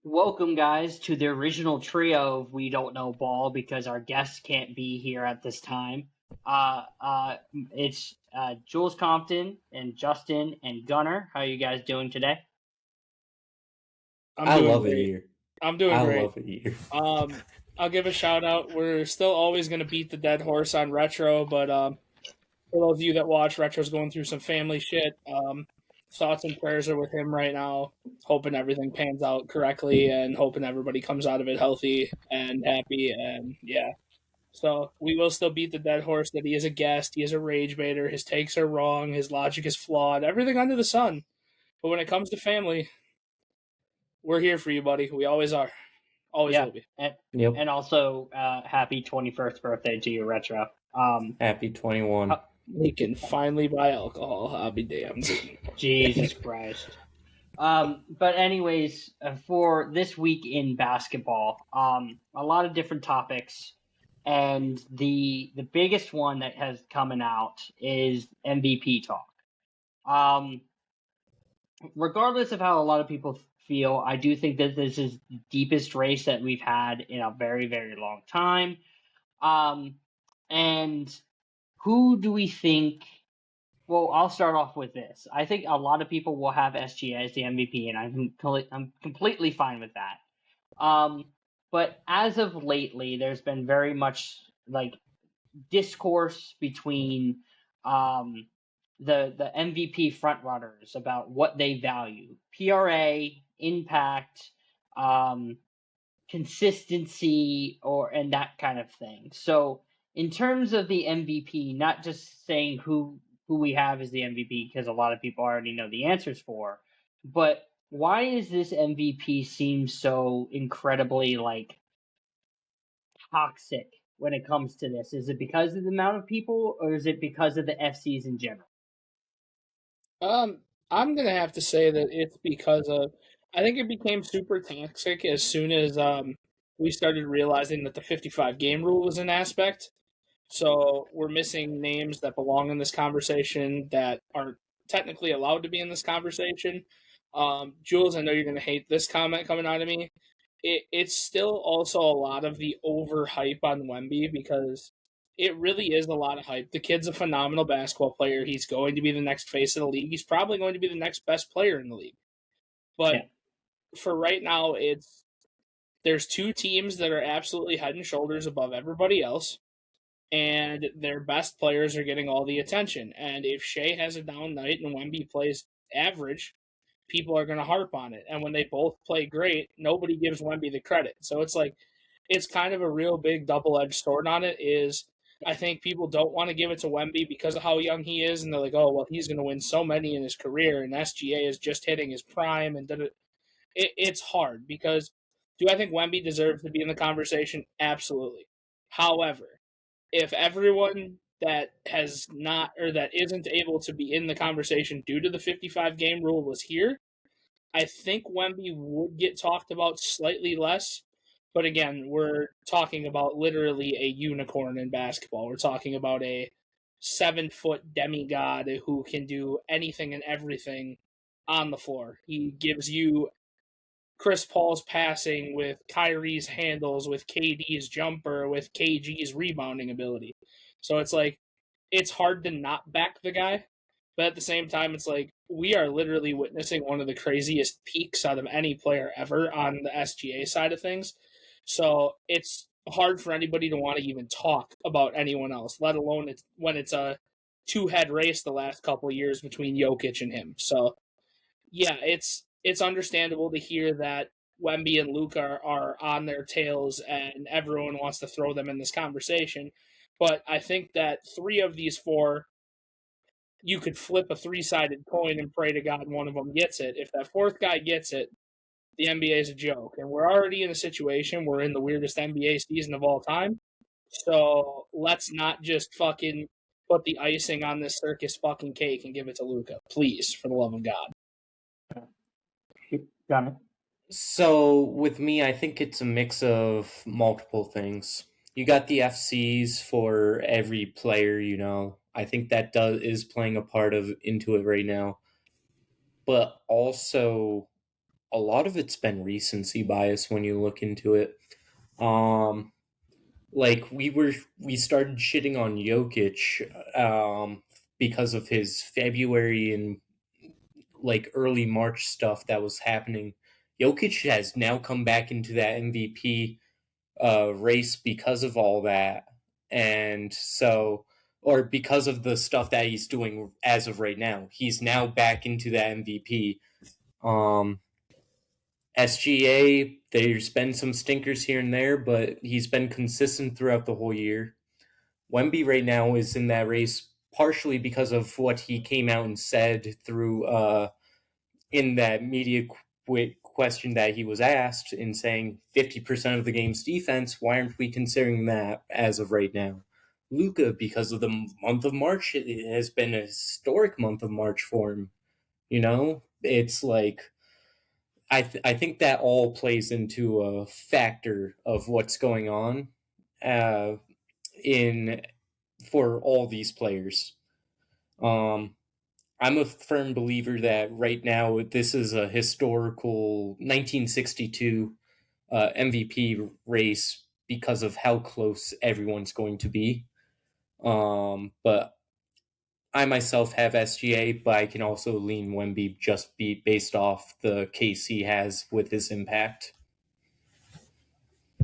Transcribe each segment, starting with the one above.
Welcome, guys, to the original trio of We Don't Know Ball because our guests can't be here at this time. It's Jules Compton and Justin and Gunnar. How are you guys doing today? I'm I doing love it great. here. I'm doing I great. love it here. I'll give a shout out. We're still always going to beat the dead horse on Retro, but for those of you that watch, Retro's going through some family shit. Thoughts and prayers are with him right now. Hoping everything pans out correctly and hoping everybody comes out of it healthy and happy. And yeah, so we will still beat the dead horse that he is a guest. He is a rage baiter. His takes are wrong. His logic is flawed. Everything under the sun. But when it comes to family, we're here for you, buddy. We always are. Always will be. And also, happy 21st birthday to you, Retro. Happy 21. He can finally buy alcohol. I'll be damned. Jesus Christ. But anyways, for this week in basketball, a lot of different topics, and the biggest one that has coming out is MVP talk. Regardless of how a lot of people feel, I do think that this is the deepest race that we've had in a very, very long time. And who do we think? Well, I'll start off with this. I think a lot of people will have SGA as the MVP, and I'm completely fine with that. But as of lately, there's been very much like discourse between the MVP frontrunners about what they value: PRA, impact, consistency, and that kind of thing. So, in terms of the MVP, not just saying who we have as the MVP because a lot of people already know the answers for, but why is this MVP seem so incredibly toxic when it comes to this? Is it because of the amount of people, or is it because of the FCs in general? I'm gonna have to say that it's because of. I think it became super toxic as soon as we started realizing that the 55 game rule was an aspect. So we're missing names that belong in this conversation that aren't technically allowed to be in this conversation. Jules, I know you're gonna hate this comment coming out of me. It's still also a lot of the overhype on Wemby because it really is a lot of hype. The kid's a phenomenal basketball player. He's going to be the next face of the league. He's probably going to be the next best player in the league. But for right now, there's two teams that are absolutely head and shoulders above everybody else, and their best players are getting all the attention. And if Shea has a down night and Wemby plays average, people are going to harp on it. And when they both play great, nobody gives Wemby the credit. So it's kind of a real big double-edged sword on it. Is I think people don't want to give it to Wemby because of how young he is, and they're like, oh, well, he's going to win so many in his career, and SGA is just hitting his prime, and it's hard because do I think Wemby deserves to be in the conversation? Absolutely. However, if everyone that has not or that isn't able to be in the conversation due to the 55 game rule was here, I think Wemby would get talked about slightly less. But again, we're talking about literally a unicorn in basketball. We're talking about a 7-foot demigod who can do anything and everything on the floor. He gives you Chris Paul's passing with Kyrie's handles, with KD's jumper, with KG's rebounding ability. So it's hard to not back the guy. But at the same time, it's like we are literally witnessing one of the craziest peaks out of any player ever on the SGA side of things. So it's hard for anybody to want to even talk about anyone else, let alone when it's a two-head race the last couple of years between Jokic and him. So yeah, it's understandable to hear that Wemby and Luka are on their tails and everyone wants to throw them in this conversation. But I think that 3 of these 4, you could flip a 3-sided coin and pray to God one of them gets it. If that 4th guy gets it, the NBA is a joke. And we're already in a situation, we're in the weirdest NBA season of all time. So let's not just fucking put the icing on this circus fucking cake and give it to Luka. Please, for the love of God. Got it. So with me, I think it's a mix of multiple things. You got the FCs for every player, I think that is playing a part into it right now. But also a lot of it's been recency bias when you look into it. Like we started shitting on Jokic because of his February and like early March stuff that was happening. Jokic has now come back into that MVP race because of all that, and so or because of the stuff that he's doing as of right now, he's now back into that MVP. SGA, there's been some stinkers here and there, but he's been consistent throughout the whole year. Wemby right now is in that race partially because of what he came out and said through in that media question that he was asked in saying 50% of the game's defense. Why aren't we considering that as of right now? Luka, because of the month of March, it has been a historic month of March for him. You know, it's like I think that all plays into a factor of what's going on in for all these players. I'm a firm believer that right now this is a historical 1962 MVP race because of how close everyone's going to be. But I myself have SGA, but I can also lean Wemby just be based off the case he has with his impact.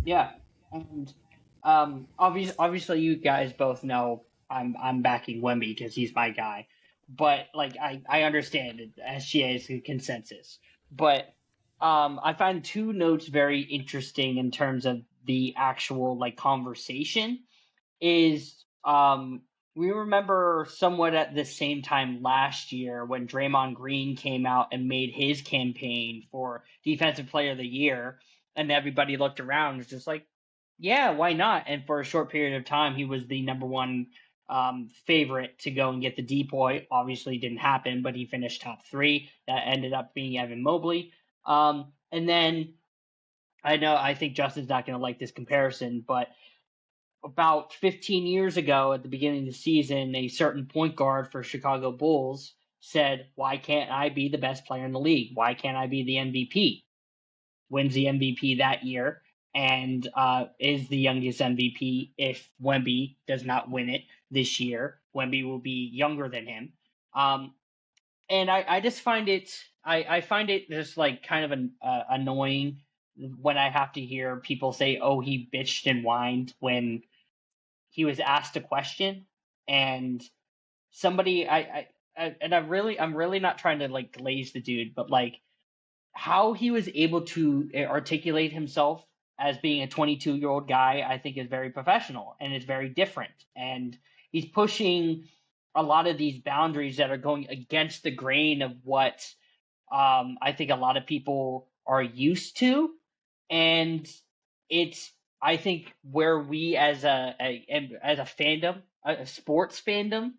Yeah, and obviously you guys both know I'm backing Wemby because he's my guy, but like I understand it, SGA is the consensus, but I find two notes very interesting in terms of the actual like conversation is we remember somewhat at the same time last year when Draymond Green came out and made his campaign for Defensive Player of the Year, and everybody looked around and was just like, yeah, why not? And for a short period of time, he was the number one favorite to go and get the DPOY. Obviously, didn't happen, but he finished top 3. That ended up being Evan Mobley. And then I think Justin's not going to like this comparison, but about 15 years ago at the beginning of the season, a certain point guard for Chicago Bulls said, why can't I be the best player in the league? Why can't I be the MVP? Wins the MVP that year and is the youngest MVP if Wemby does not win it this year. Wemby will be younger than him. And I just find I find it just like kind of annoying when I have to hear people say, oh, he bitched and whined when he was asked a question and somebody I'm really not trying to like glaze the dude, but like how he was able to articulate himself as being a 22-year-old guy, I think is very professional and it's very different. And he's pushing a lot of these boundaries that are going against the grain of what I think a lot of people are used to. And it's I think where we as a fandom, a sports fandom,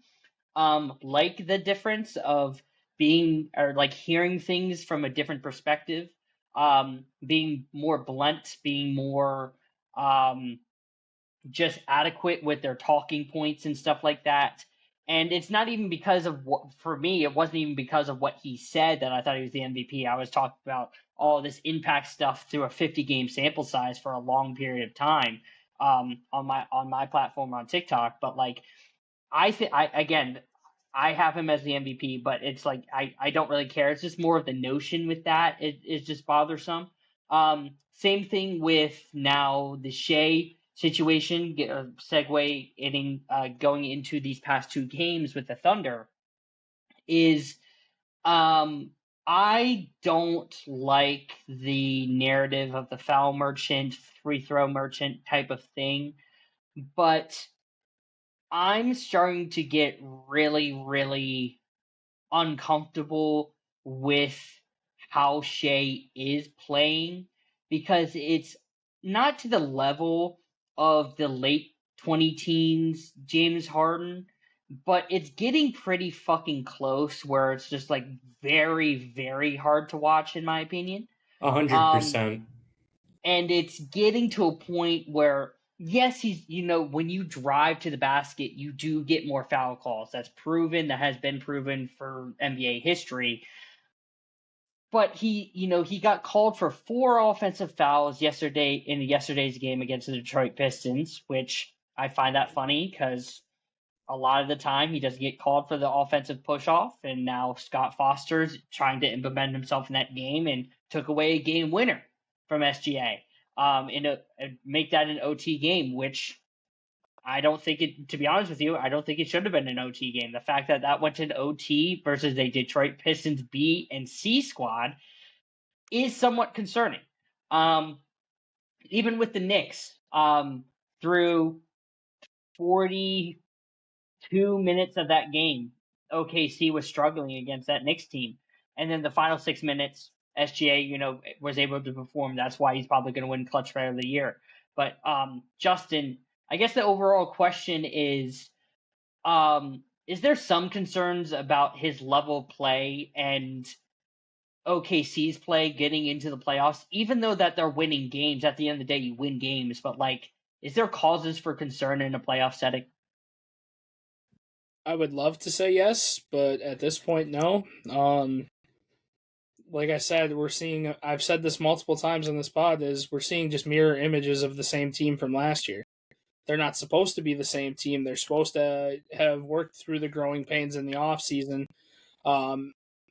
like the difference of being or like hearing things from a different perspective, being more blunt, being more just adequate with their talking points and stuff like that. And it's not even because of what, for me, it wasn't even because of what he said that I thought he was the MVP. I was talking about all this impact stuff through a 50 game sample size for a long period of time on my platform on TikTok. But like, I again, I have him as the MVP, but it's like I don't really care. It's just more of the notion with that. It is just bothersome. Same thing with now the Shea situation. Segue going into these past 2 games with the Thunder is I don't like the narrative of the foul merchant, free throw merchant type of thing, but I'm starting to get really, really uncomfortable with how Shea is playing because it's not to the level of the late 20 teens James Harden, but it's getting pretty fucking close where it's just like very, very hard to watch, in my opinion. 100%. And it's getting to a point where yes, he's when you drive to the basket, you do get more foul calls. That's proven. That has been proven for NBA history. but he got called for 4 offensive fouls in yesterday's game against the Detroit Pistons, which I find that funny because a lot of the time he doesn't get called for the offensive push-off, and now Scott Foster's trying to implement himself in that game and took away a game winner from SGA make that an OT game, which I don't think to be honest with you, I don't think it should have been an OT game. The fact that went to an OT versus a Detroit Pistons B and C squad is somewhat concerning. Even with the Knicks, through 42 minutes of that game, OKC was struggling against that Knicks team. And then the final 6 minutes, SGA, was able to perform. That's why he's probably going to win Clutch Player of the Year. But Justin, I guess the overall question is there some concerns about his level of play and OKC's play getting into the playoffs, even though that they're winning games? At the end of the day, you win games, but is there causes for concern in a playoff setting? I would love to say yes, but at this point, no. Like I said, I've said this multiple times on this pod, we're seeing just mirror images of the same team from last year. They're not supposed to be the same team. They're supposed to have worked through the growing pains in the offseason.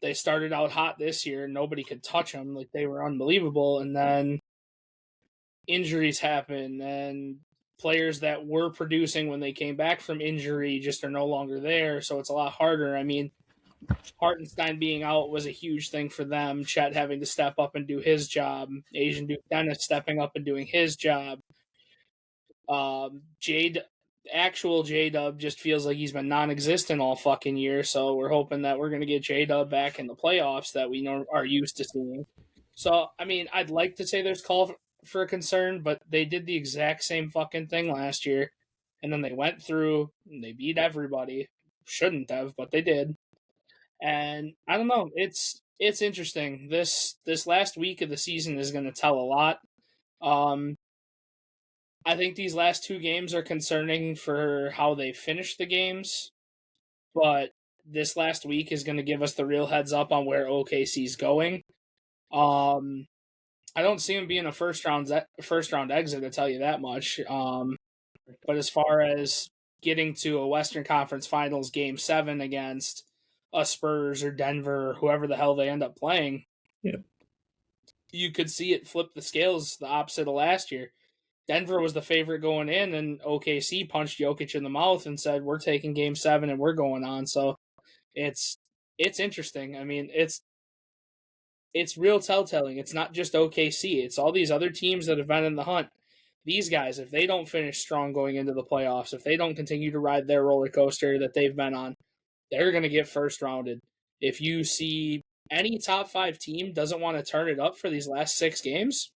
They started out hot this year. Nobody could touch them. They were unbelievable. And then injuries happen, and players that were producing when they came back from injury just are no longer there. So it's a lot harder. I mean, Hartenstein being out was a huge thing for them. Chet having to step up and do his job. Asian Duke Dennis stepping up and doing his job. Actual J-Dub just feels like he's been non-existent all fucking year, so we're hoping that we're going to get J-Dub back in the playoffs that we are used to seeing. So, I mean, I'd like to say there's call for concern, but they did the exact same fucking thing last year, and then they went through, and they beat everybody. Shouldn't have, but they did. And I don't know, it's interesting. This last week of the season is going to tell a lot. I think these last 2 games are concerning for how they finish the games, but this last week is going to give us the real heads up on where OKC's going. I don't see him being a first round exit, to tell you that much. But as far as getting to a Western Conference Finals Game 7 against a Spurs or Denver or whoever the hell they end up playing, you could see it flip the scales the opposite of last year. Denver was the favorite going in, and OKC punched Jokic in the mouth and said, "We're taking Game 7 and we're going on." So it's interesting. I mean, it's real telltale. It's not just OKC. It's all these other teams that have been in the hunt. These guys, if they don't finish strong going into the playoffs, if they don't continue to ride their roller coaster that they've been on, they're going to get first rounded. If you see any top 5 team doesn't want to turn it up for these last 6 games,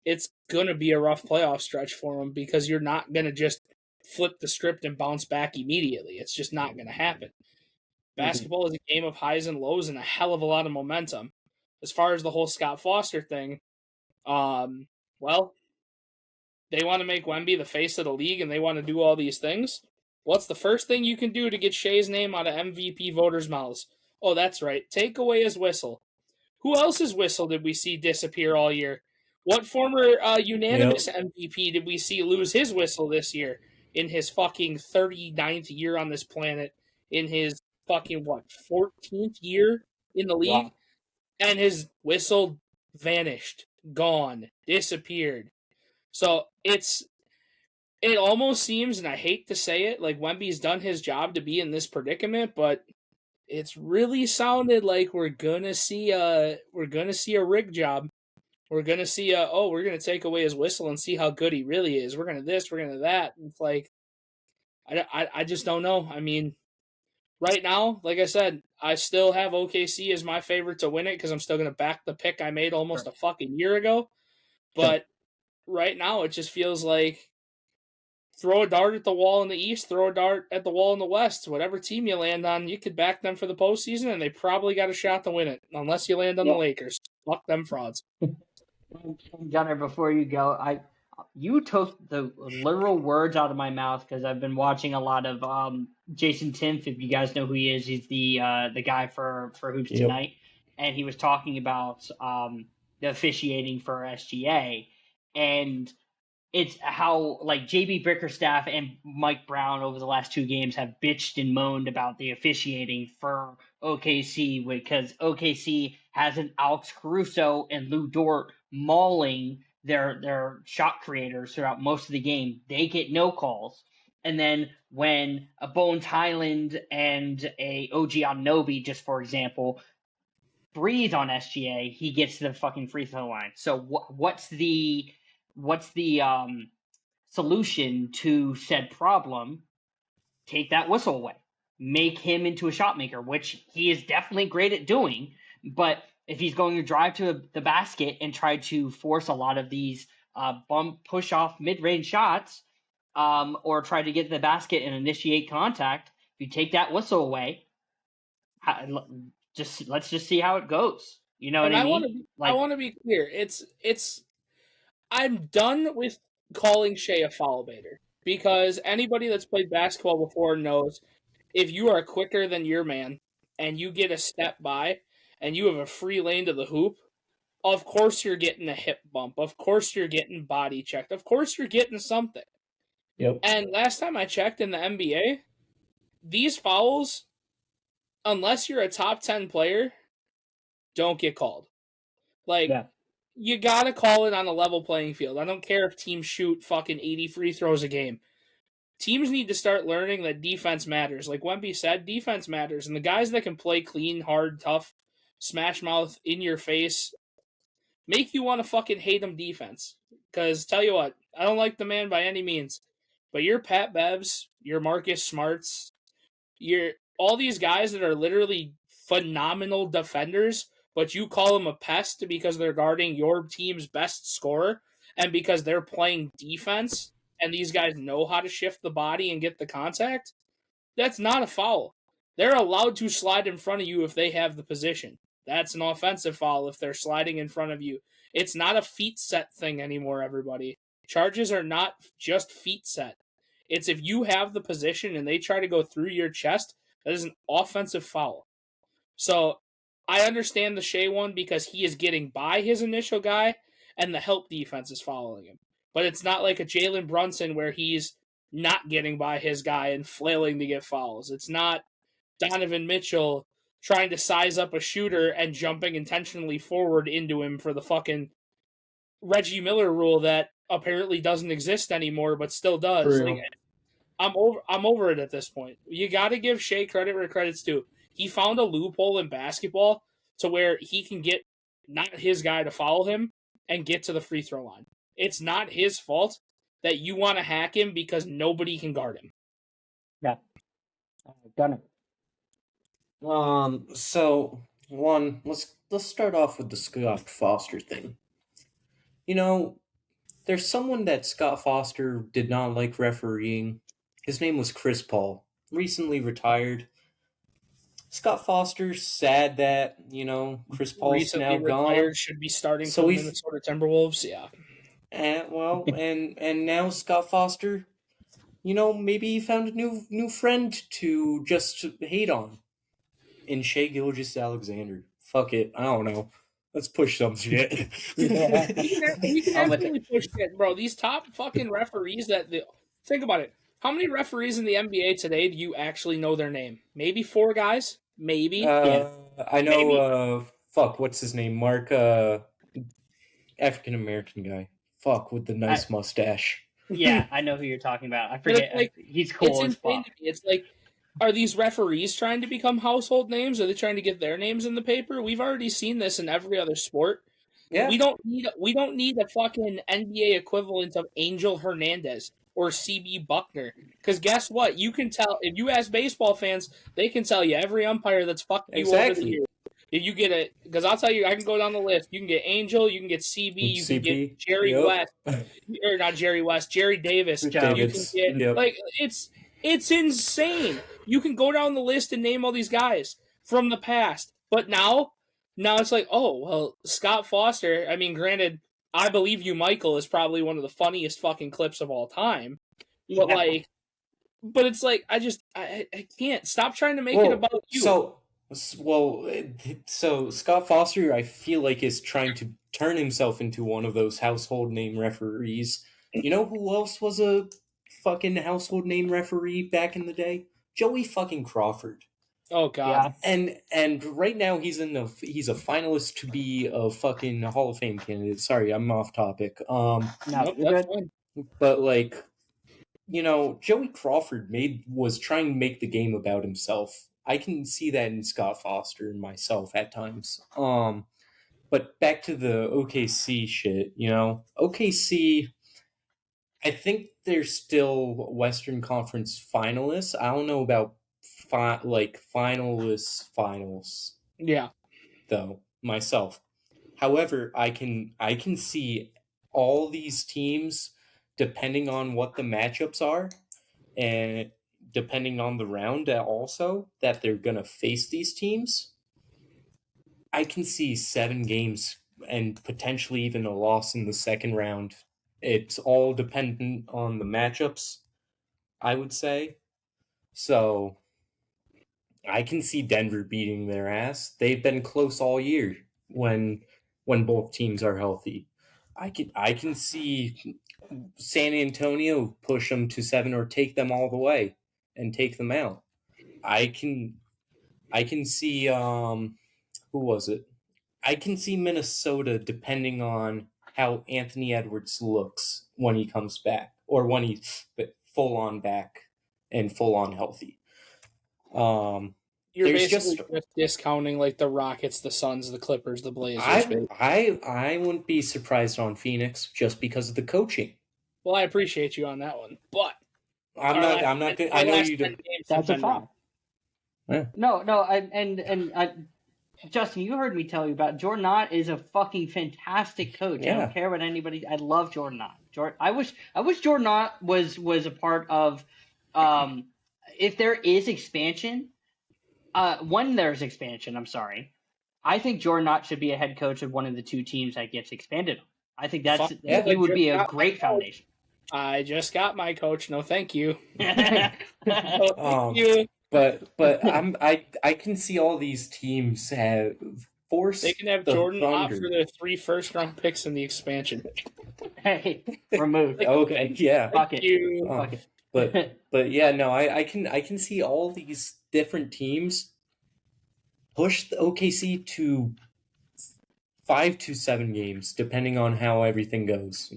it's going to be a rough playoff stretch for them, because you're not going to just flip the script and bounce back immediately. It's just not going to happen. Basketball is a game of highs and lows and a hell of a lot of momentum. As far as the whole Scott Foster thing, well, they want to make Wemby the face of the league and they want to do all these things. What's the first thing you can do to get Shea's name out of MVP voters' mouths? Oh, that's right. Take away his whistle. Who else's whistle did we see disappear all year? What former unanimous MVP did we see lose his whistle this year in his fucking 39th year on this planet, in his fucking, 14th year in the league? Wow. And his whistle vanished, gone, disappeared. So it almost seems, and I hate to say it, like Wemby's done his job to be in this predicament, but it's really sounded like we're gonna see a rig job. We're going to see, we're going to take away his whistle and see how good he really is. We're going to this, we're going to that. It's like, I just don't know. I mean, right now, like I said, I still have OKC as my favorite to win it because I'm still going to back the pick I made almost a fucking year ago. But right now, it just feels like throw a dart at the wall in the East, throw a dart at the wall in the West. Whatever team you land on, you could back them for the postseason, and they probably got a shot to win it, unless you land on the Lakers. Fuck them frauds. Gunnar, before you go, you took the literal words out of my mouth because I've been watching a lot of Jason Timpf. If you guys know who he is, he's the guy for Hoops Tonight. and he was talking about the officiating for SGA, and it's how like JB Bickerstaff and Mike Brown over the last 2 games have bitched and moaned about the officiating for OKC because OKC has an Alex Caruso and Lou Dort mauling their shot creators throughout most of the game. They get no calls. And then when a Bones Highland and a OG Anunoby, just for example, breathe on SGA, he gets to the fucking free throw line. So what's the solution to said problem? Take that whistle away. Make him into a shot maker, which he is definitely great at doing. But if he's going to drive to the basket and try to force a lot of these push off mid range shots, or try to get to the basket and initiate contact, if you take that whistle away, let's just see how it goes. You know what I mean? I want to be clear. I'm done with calling Shea a foul baiter because anybody that's played basketball before knows if you are quicker than your man and you get a step by and you have a free lane to the hoop, of course you're getting a hip bump. Of course you're getting body checked. Of course you're getting something. Yep. And last time I checked in the NBA, these fouls, unless you're a top 10 player, don't get called. You gotta call it on a level playing field. I don't care if teams shoot fucking 80 free throws a game. Teams need to start learning that defense matters. Like Wemby said, defense matters. And the guys that can play clean, hard, tough, smash mouth, in your face, make you want to fucking hate them defense. Because tell you what, I don't like the man by any means. But your Pat Bevs, your Marcus Smarts, all these guys that are literally phenomenal defenders, but you call them a pest because they're guarding your team's best scorer and because they're playing defense and these guys know how to shift the body and get the contact, that's not a foul. They're allowed to slide in front of you if they have the position. That's an offensive foul if they're sliding in front of you. It's not a feet set thing anymore, everybody. Charges are not just feet set. It's if you have the position and they try to go through your chest, that is an offensive foul. So I understand the Shea one because he is getting by his initial guy and the help defense is following him. But it's not like a Jalen Brunson where he's not getting by his guy and flailing to get fouls. It's not Donovan Mitchell trying to size up a shooter and jumping intentionally forward into him for the fucking Reggie Miller rule that apparently doesn't exist anymore but still does. Like, I'm over it at this point. You got to give Shea credit where credit's due. He found a loophole in basketball to where he can get not his guy to foul him and get to the free throw line. It's not his fault that you want to hack him because nobody can guard him. Yeah. Done it. So one, let's start off with the Scott Foster thing. You know, there's someone that Scott Foster did not like refereeing. His name was Chris Paul, recently retired. Scott Foster's sad that, Chris Paul's recently now gone. Should be starting for the Minnesota Timberwolves, yeah. And now Scott Foster, maybe he found a new friend to just hate on. In Shai Gilgeous-Alexander. Fuck it, I don't know. Let's push some shit. Yeah. We can absolutely push shit, bro. These top fucking referees think about it. How many referees in the NBA today do you actually know their name? Maybe 4 guys? Maybe. Yeah. I know, what's his name? Mark, African-American guy. Fuck, with the nice mustache. Yeah, I know who you're talking about. I forget. He's cool as fuck. It's like, are these referees trying to become household names? Are they trying to get their names in the paper? We've already seen this in every other sport. Yeah. We don't need a fucking NBA equivalent of Angel Hernandez or CB Buckner. Because guess what? You can tell, if you ask baseball fans, they can tell you every umpire that's fucked you over the years. If you get it, because I'll tell you, I can go down the list. You can get Angel, you can get CB, you can get Jerry West, or not Jerry West, Jerry Davis. You can get, it's insane. You can go down the list and name all these guys from the past. But now it's like, oh, well, Scott Foster, I mean, granted, I Believe You, Michael is probably one of the funniest fucking clips of all time. But but it's like, I can't. Stop trying to make it about you. So Well, so Scott Foster, I feel like, is trying to turn himself into one of those household name referees. You know who else was a fucking household name referee back in the day? Joey fucking Crawford. Oh God. Yeah. And right now he's a finalist to be a fucking Hall of Fame candidate. Sorry, I'm off topic. No, Nope, you're that's good. fine. But like, Joey Crawford was trying to make the game about himself. I can see that in Scott Foster and myself at times. But back to the OKC shit, OKC, I think they're still Western Conference finalists. I don't know about finals Yeah. though myself. However, I can see all these teams, depending on what the matchups are and depending on the round also that they're going to face these teams. I can see 7 games and potentially even a loss in the second round. It's all dependent on the matchups, I would say. So I can see Denver beating their ass. They've been close all year when both teams are healthy. I can see San Antonio push them to 7 or take them all the way and take them out. I can see who was it? I can see Minnesota depending on how Anthony Edwards looks when he comes back or when he's full on back and full on healthy. You're There's basically just discounting like the Rockets, the Suns, the Clippers, the Blazers. I wouldn't be surprised on Phoenix just because of the coaching. Well, I appreciate you on that one, but I'm not good. I know you do. That's a fact. Yeah. No, Justin, you heard me tell you about Jordan Knott is a fucking fantastic coach. Yeah. I don't care what anybody. I love Jordan Knott. I wish Jordan Knott was a part of. If there is expansion, when there's expansion, I'm sorry, I think Jordan Knott should be a head coach of one of the 2 teams that gets expanded. I think he would be a great foundation. I just got my coach. No, thank you. No, thank you. But I can see all these teams have forced. They can have Jordan Knott for their 3 first-round picks in the expansion. Hey, removed. Okay, yeah. Fuck it. Fuck it. But yeah, no, I can see all these different teams push the OKC to 5 to 7 games, depending on how everything goes.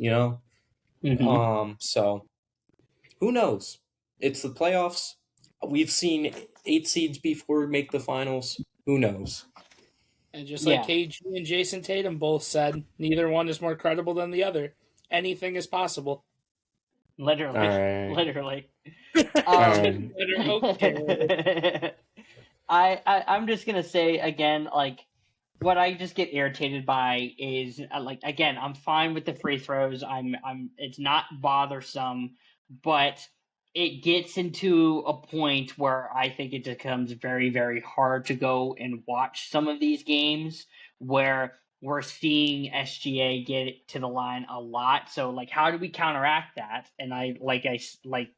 Mm-hmm. So who knows? It's the playoffs. We've seen 8 seeds before make the finals. Who knows? And just like KG and Jason Tatum both said, neither one is more credible than the other. Anything is possible. Literally. Right. Literally. Okay. I'm just gonna say again, like, what I just get irritated by is again, I'm fine with the free throws. It's not bothersome, but it gets into a point where I think it becomes very, very hard to go and watch some of these games where we're seeing SGA get to the line a lot. So, like, how do we counteract that? And like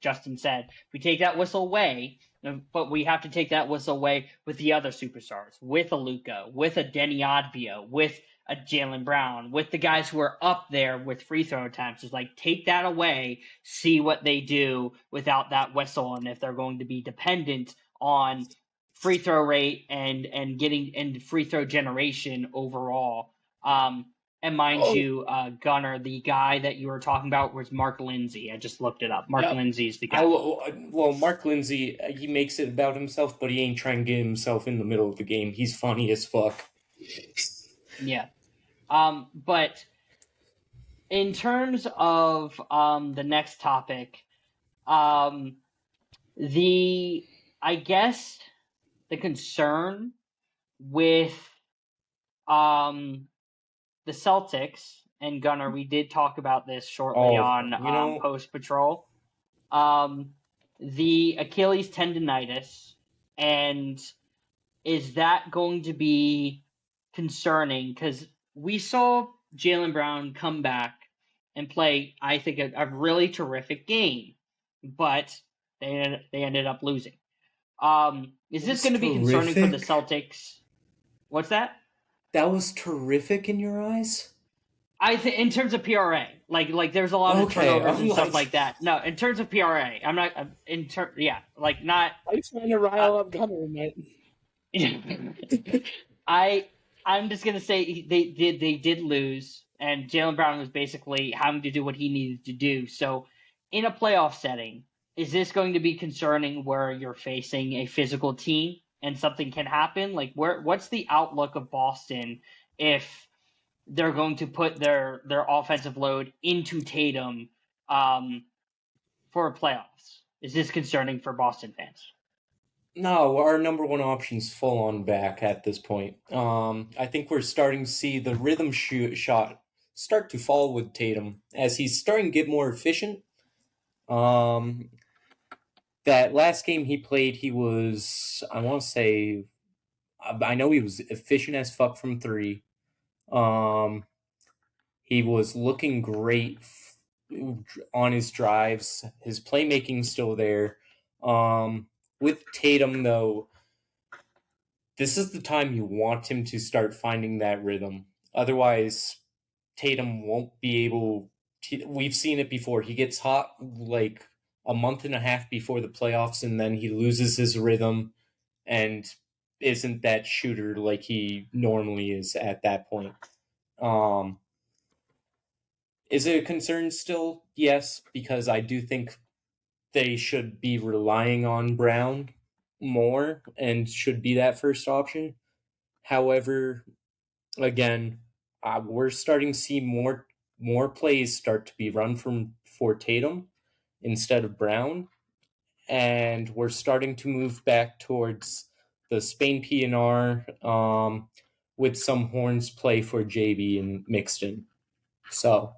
Justin said, we take that whistle away, but we have to take that whistle away with the other superstars, with a Luka, with a Denny Advio, with a Jaylen Brown, with the guys who are up there with free throw attempts. Is like, take that away, see what they do without that whistle, and if they're going to be dependent on free throw rate and free throw generation overall. And mind you, Gunnar, the guy that you were talking about was Mark Lindsay. I just looked it up. Mark Lindsay's the guy. Well, Mark Lindsay, he makes it about himself, but he ain't trying to get himself in the middle of the game. He's funny as fuck. Yeah. But in terms of the next topic, I guess the concern with the Celtics, and Gunnar, we did talk about this shortly on Post Patrol. The Achilles tendonitis, and is that going to be concerning? Because we saw Jaylen Brown come back and play, I think, a really terrific game, but they ended up losing. Is this going to be concerning for the Celtics? What's that? That was terrific in your eyes? I think in terms of PRA, like there's a lot of turnovers and stuff like that. No, in terms of PRA, I'm not not. I'm trying to rile up Gunner, mate. I'm just gonna say they did lose, and Jaylen Brown was basically having to do what he needed to do. So, in a playoff setting, is this going to be concerning where you're facing a physical team and something can happen? Like, what's the outlook of Boston if they're going to put their offensive load into Tatum for playoffs? Is this concerning for Boston fans? No, our number one option's full on back at this point. I think we're starting to see the rhythm shot start to fall with Tatum as he's starting to get more efficient. That last game he played, he was, I want to say, I know he was efficient as fuck from three. He was looking great on his drives. His playmaking's still there. With Tatum, though, this is the time you want him to start finding that rhythm. Otherwise, Tatum won't be able to. We've seen it before. He gets hot like a month and a half before the playoffs, and then he loses his rhythm and isn't that shooter like he normally is at that point. Is it a concern still? Yes, because I do think they should be relying on Brown more and should be that first option. However, again, we're starting to see more plays start to be run for Tatum instead of Brown, and we're starting to move back towards the Spain PNR with some Horns play for JB and mixed in. So,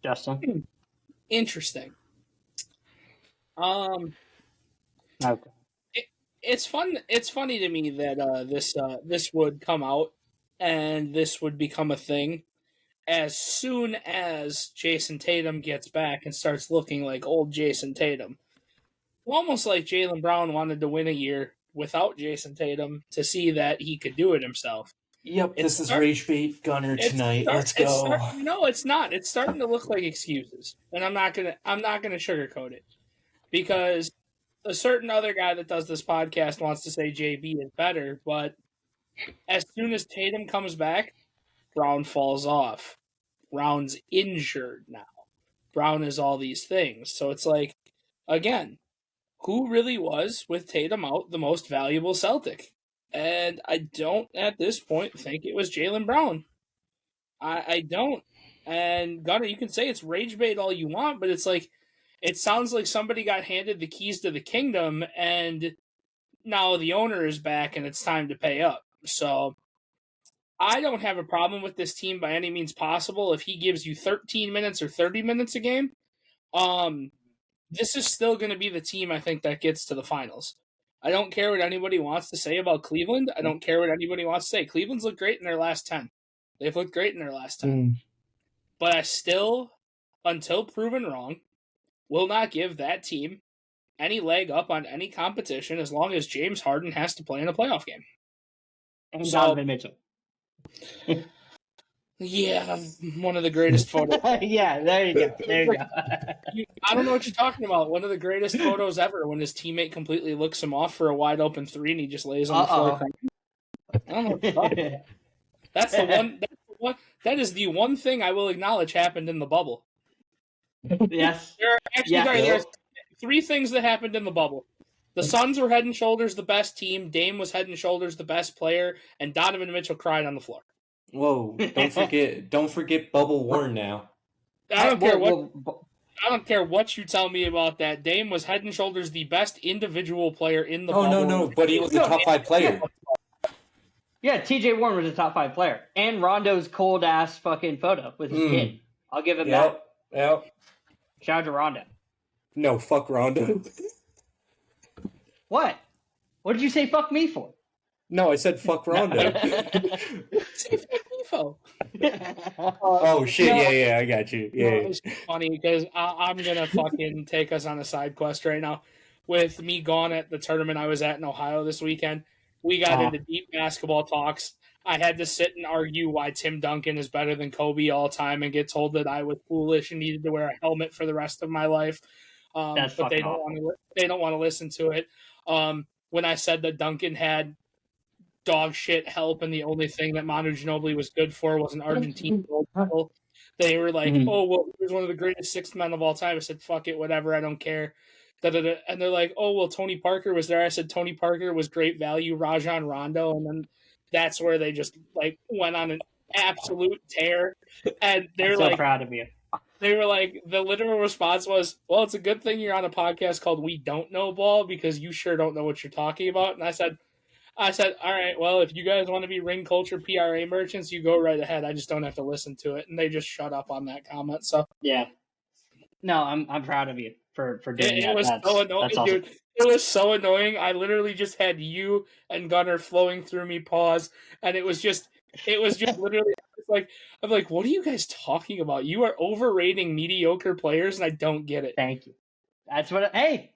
Justin, interesting. okay. It's fun. It's funny to me that this would come out and this would become a thing as soon as Jason Tatum gets back and starts looking like old Jason Tatum. Almost like Jaylen Brown wanted to win a year without Jason Tatum to see that he could do it himself. Yep, this is Rage Bait Gunner tonight. Let's go. No, it's not. It's starting to look like excuses, and I'm not gonna sugarcoat it because a certain other guy that does this podcast wants to say JB is better, but as soon as Tatum comes back, Brown falls off. Brown's injured now. Brown is all these things. So it's like, again, who really was, with Tatum out, the most valuable Celtic? And I don't, at this point, think it was Jaylen Brown. I don't. And Gunner, you can say it's rage bait all you want, but it's like, it sounds like somebody got handed the keys to the kingdom, and now the owner is back, and it's time to pay up. So I don't have a problem with this team by any means possible. If he gives you 13 minutes or 30 minutes a game, this is still going to be the team I think that gets to the finals. I don't care what anybody wants to say about Cleveland. I don't care what anybody wants to say. Cleveland's looked great in their last 10. They've looked great in their last 10. But I still, until proven wrong, will not give that team any leg up on any competition as long as James Harden has to play in a playoff game. And Donovan Mitchell. Yeah, one of the greatest photos. Yeah, there you go. There you go. I don't know what you're talking about. One of the greatest photos ever when his teammate completely looks him off for a wide open three and he just lays on the floor crying. I don't know what you're talking about. That's the one. That is the one thing I will acknowledge happened in the bubble. Yes. There are three things that happened in the bubble. The Suns were head and shoulders the best team, Dame was head and shoulders the best player, and Donovan Mitchell cried on the floor. Whoa! Don't forget Bubble Warren now. I don't care what you tell me about that. Dame was head and shoulders the best individual player in the bubble. No, but he was the top 5 player. Yeah, TJ Warren was a top 5 player. And Rondo's cold ass fucking photo with his kid. I'll give him that. Yep. Shout out to Rondo. No, fuck Rondo. What? What did you say fuck me for? No, I said fuck Rondo. Say fuck me info. Oh shit! no, Yeah, I got you. no, Yeah, it's funny because I'm gonna fucking take us on a side quest right now. With me gone at the tournament I was at in Ohio this weekend, we got into deep basketball talks. I had to sit and argue why Tim Duncan is better than Kobe all time, and get told that I was foolish and needed to wear a helmet for the rest of my life. That's But they fucking awful. they don't want to listen to it. When I said that Duncan had dog shit help, and the only thing that Manu Ginobili was good for was an Argentine gold medal, they were like, Mhm. "Oh, well, he was one of the greatest sixth men of all time." I said, "Fuck it, whatever, I don't care." Da-da-da. And they're like, "Oh, well, Tony Parker was there." I said, "Tony Parker was great value, Rajon Rondo," and then that's where they just like went on an absolute tear. And they're I'm so like, proud of you. they were like, the literal response was, "Well, it's a good thing you're on a podcast called We Don't Know Ball because you sure don't know what you're talking about." And I said, all right, well, if you guys want to be ring culture PRA merchants, you go right ahead. I just don't have to listen to it. And they just shut up on that comment. So Yeah. No, I'm proud of you for doing it that. was so annoying, That's awesome. dude. It was so annoying. I literally just had you and Gunnar flowing through me pause, and it was just literally I'm like, what are you guys talking about? You are overrating mediocre players, and I don't get it. Thank you. That's what. Hey.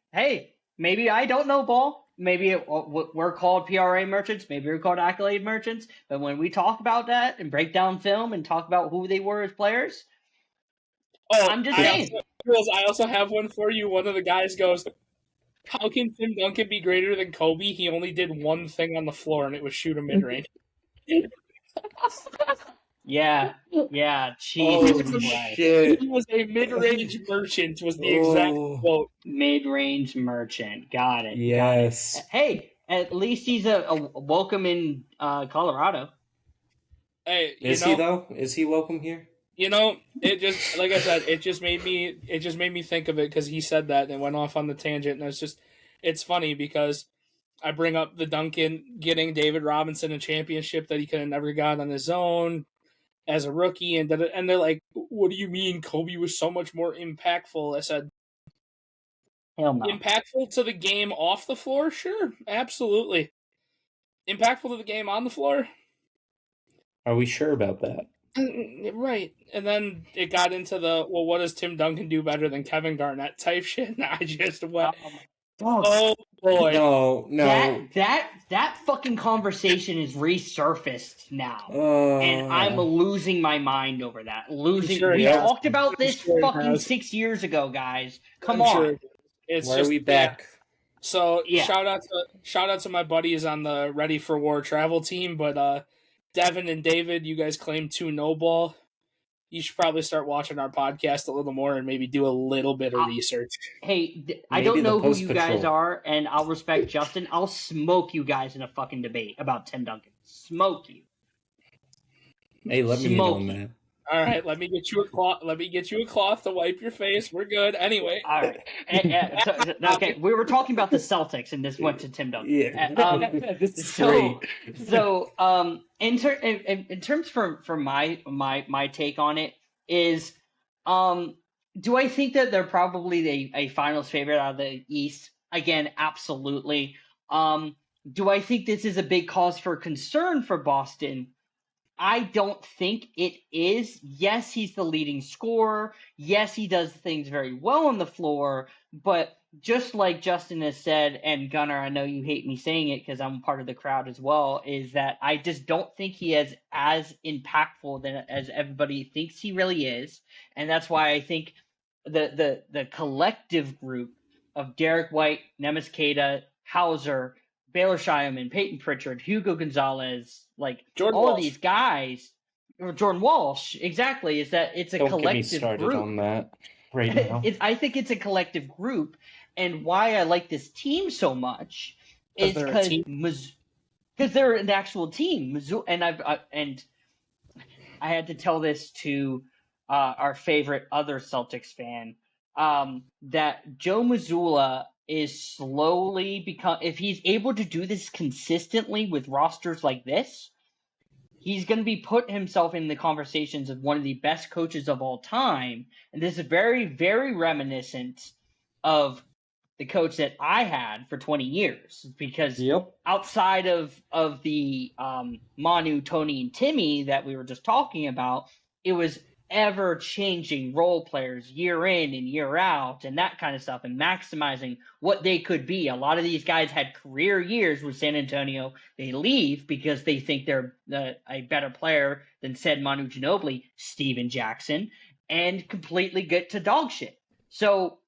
Maybe I don't know ball. Maybe we're called PRA merchants. Maybe we're called accolade merchants. But when we talk about that and break down film and talk about who they were as players, Oh, I'm just saying. I also have one for you. One of the guys goes, "How can Tim Duncan be greater than Kobe? He only did one thing on the floor, and it was shoot a mid-range." Yeah. Jesus Oh Christ. shit! He was a mid-range merchant, was the exact quote. Mid-range merchant. Got it. Yes. Got it. Hey, at least he's a welcome in Colorado. Hey, Is he though? Is he welcome here? You know, it just, like I said, it just made me think of it because he said that and went off on the tangent, and it's funny because I bring up the Duncan getting David Robinson a championship that he could have never got on his own as a rookie, and they're like, "What do you mean Kobe was so much more impactful?" I said, Hell no. "Impactful to the game off the floor? Sure, absolutely. Impactful to the game on the floor? Are we sure about that? Right." And then it got into the, well, what does Tim Duncan do better than Kevin Garnett type shit? And I just went, oh boy. No. That fucking conversation is resurfaced now. And I'm losing my mind over that. We talked about this fucking 6 years ago, guys. Come on. Sure. Why are we back? Yeah. So Yeah. shout out to my buddies on the Ready for War travel team, but Devin and David, you guys claim 2-0 ball. You should probably start watching our podcast a little more and maybe do a little bit of research. Hey, I don't know who you guys are, and I'll respect Justin. I'll smoke you guys in a fucking debate about Tim Duncan. Smoke you. Hey, let me in on that. All right, let me get you a cloth. Let me get you a cloth to wipe your face. We're good. Anyway. All right. Okay, we were talking about the Celtics, and this went to Tim Duncan. Yeah. This is great. So, in terms for my take on it is, do I think that they're probably a finals favorite out of the East? Again, absolutely. Do I think this is a big cause for concern for Boston? I don't think it is. Yes, he's the leading scorer. Yes, he does things very well on the floor. But just like Justin has said, and Gunnar, I know you hate me saying it because I'm part of the crowd as well, is that I just don't think he is as impactful as everybody thinks he really is. And that's why I think the collective group of Derek White, Nemes Keita, Hauser, Baylor Shireman, Peyton Pritchard, Hugo Gonzalez, like Jordan all Walsh. of these guys, or Jordan Walsh, exactly, is that it's a Don't collective get me started group. on that right now. I think it's a collective group, and why I like this team so much is because they're an actual team. And I had to tell this to our favorite other Celtics fan that Joe Mazzulla is slowly if he's able to do this consistently with rosters like this, he's going to be put himself in the conversations of one of the best coaches of all time. And this is very, very reminiscent of the coach that I had for 20 years, because Yep. outside of the Manu, Tony, and Timmy that we were just talking about, it was ever changing role players year in and year out and that kind of stuff, and maximizing what they could be. A lot of these guys had career years with San Antonio. They leave because they think they're a better player than said Manu Ginobili, Steven Jackson, and completely get to dog shit. So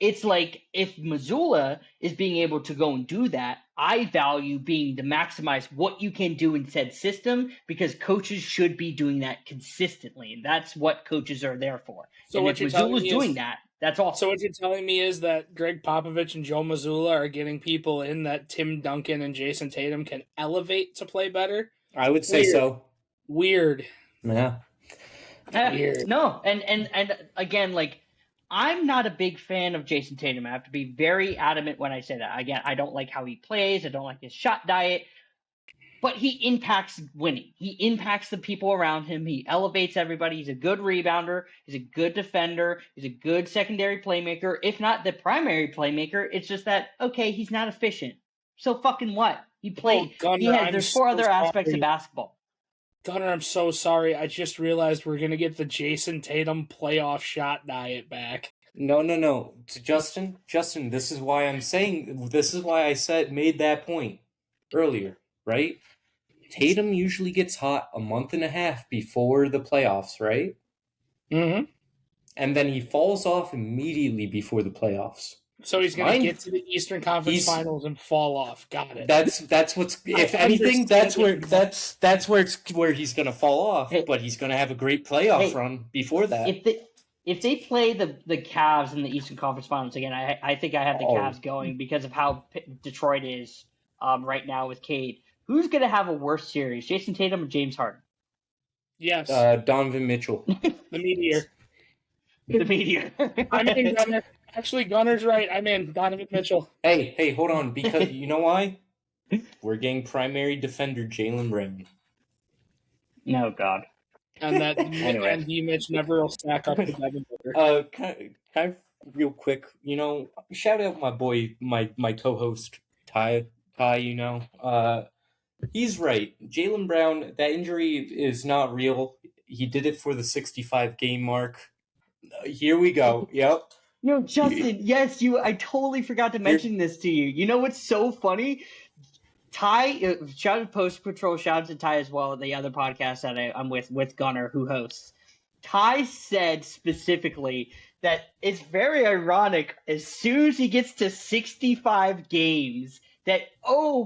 it's like, if Missoula is being able to go and do that, I value being to maximize what you can do in said system, because coaches should be doing that consistently, and that's what coaches are there for. So and what if you're telling Missoula's me doing is, that, that's awesome. So what you're telling me is that Greg Popovich and Joe Mazzulla are getting people in that Tim Duncan and Jason Tatum can elevate to play better? I would say so. Weird. Yeah. Weird. No, and again, like, I'm not a big fan of Jason Tatum. I have to be very adamant when I say that. Again, I don't like how he plays. I don't like his shot diet. But he impacts winning. He impacts the people around him. He elevates everybody. He's a good rebounder. He's a good defender. He's a good secondary playmaker. If not the primary playmaker, it's just that, okay, he's not efficient. So fucking what? He played. Gunnar, There's four other aspects of basketball. Gunnar, I'm so sorry. I just realized we're going to get the Jason Tatum playoff shot diet back. No. Justin, this is why I made that point earlier, right? Tatum usually gets hot a month and a half before the playoffs, right? Mm-hmm. And then he falls off immediately before the playoffs. So he's going to get to the Eastern Conference Finals and fall off. Got it. That's what's. If anything, that's where he's going to fall off. But he's going to have a great playoff run before that. If they play the Cavs in the Eastern Conference Finals again, I think I have the Cavs going because of how Detroit is right now with Cade. Who's going to have a worse series, Jason Tatum or James Harden? Yes, Donovan Mitchell. The Meteor. The Meteor. I'm in Gunnar. Actually, Gunner's right. I'm in Donovan Mitchell. Hey, hold on. Because you know why? We're getting primary defender Jaylen Brown. No, God. And that anyway. And D-Mitch never will stack up to Devin Booker. Can I real quick, shout out my boy, my co-host, Ty, he's right. Jaylen Brown, that injury is not real. He did it for the 65 game mark. Here we go. Yep. No, Justin, yes, I totally forgot to mention this to you. You know what's so funny? Ty, shout out to Post Patrol, shout out to Ty as well, the other podcast that I'm with Gunnar, who hosts. Ty said specifically that it's very ironic, as soon as he gets to 65 games, that,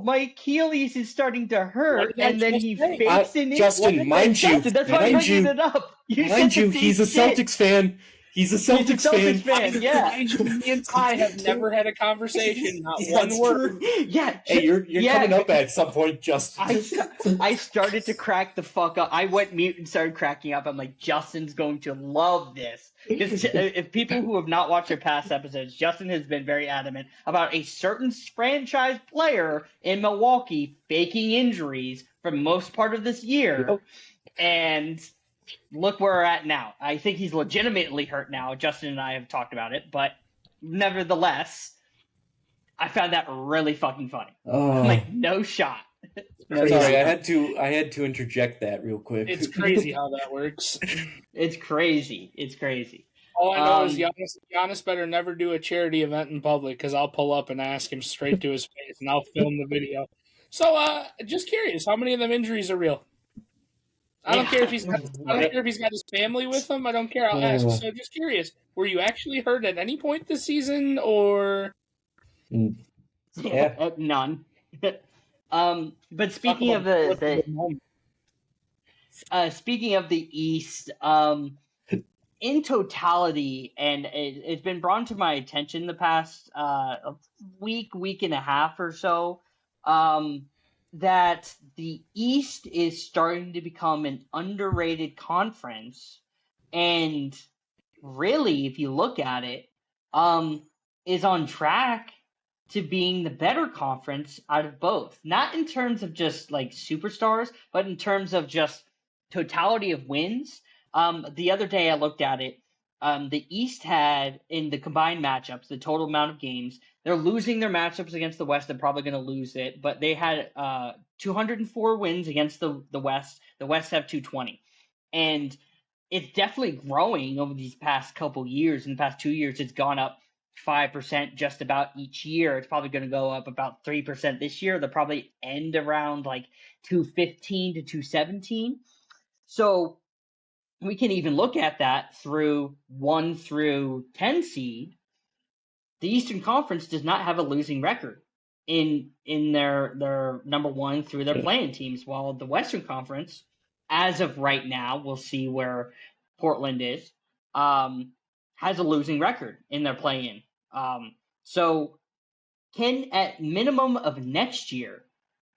my Achilles is starting to hurt, and then he fakes an injury. Justin, mind you, that's why I'm bringing it up. Mind you, he's a Celtics fan. He's a Celtics fan. Yeah. Me and Ty have never had a conversation, not one word. Yeah. Hey, you're coming up at some point, Justin. I started to crack the fuck up. I went mute and started cracking up. I'm like, Justin's going to love this. Because if people who have not watched your past episodes, Justin has been very adamant about a certain franchise player in Milwaukee faking injuries for most part of this year. Yep. And look where we're at now. I think he's legitimately hurt now. Justin and I have talked about it, but nevertheless, I found that really fucking funny. I'm like, no shot. Sorry, I had to interject that real quick. It's crazy how that works. It's crazy. All I know is Giannis better never do a charity event in public, because I'll pull up and ask him straight to his face, and I'll film the video. So, just curious, how many of them injuries are real? I don't care if he's got his family with him. I don't care. I'll ask. So, just curious, were you actually hurt at any point this season, or? Yeah, none. But speaking of speaking of the East, in totality, and it's been brought to my attention the past week and a half or so, that the East is starting to become an underrated conference, and really, if you look at it, is on track to being the better conference out of both. Not in terms of just like superstars, but in terms of just totality of wins. The other day I looked at it. The East had, in the combined matchups, the total amount of games, they're losing their matchups against the West. They're probably going to lose it, but they had 204 wins against the West. The West have 220. And it's definitely growing over these past couple years. In the past 2 years, it's gone up 5% just about each year. It's probably going to go up about 3% this year. They'll probably end around like 215 to 217. So we can even look at that through 1 through 10 seed. The Eastern Conference does not have a losing record in their number 1 through their playing teams, while the Western Conference, as of right now, we'll see where Portland is, has a losing record in their play-in. So can, at minimum of next year,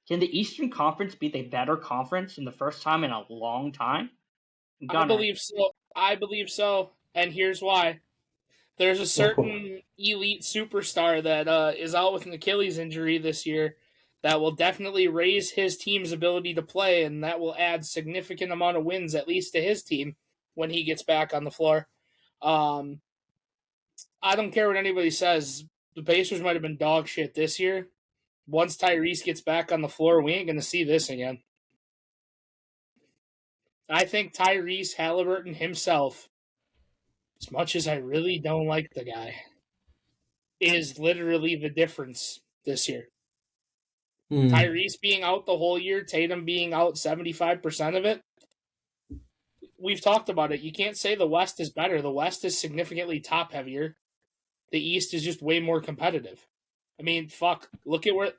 can the Eastern Conference be the better conference in the first time in a long time? I believe so. And here's why. There's a certain elite superstar that is out with an Achilles injury this year that will definitely raise his team's ability to play, and that will add significant amount of wins, at least to his team, when he gets back on the floor. I don't care what anybody says. The Pacers might have been dog shit this year. Once Tyrese gets back on the floor, we ain't going to see this again. I think Tyrese Halliburton himself, as much as I really don't like the guy, is literally the difference this year. Tyrese being out the whole year, Tatum being out 75% of it. We've talked about it. You can't say the West is better. The West is significantly top heavier. The East is just way more competitive. I mean, fuck. Look at where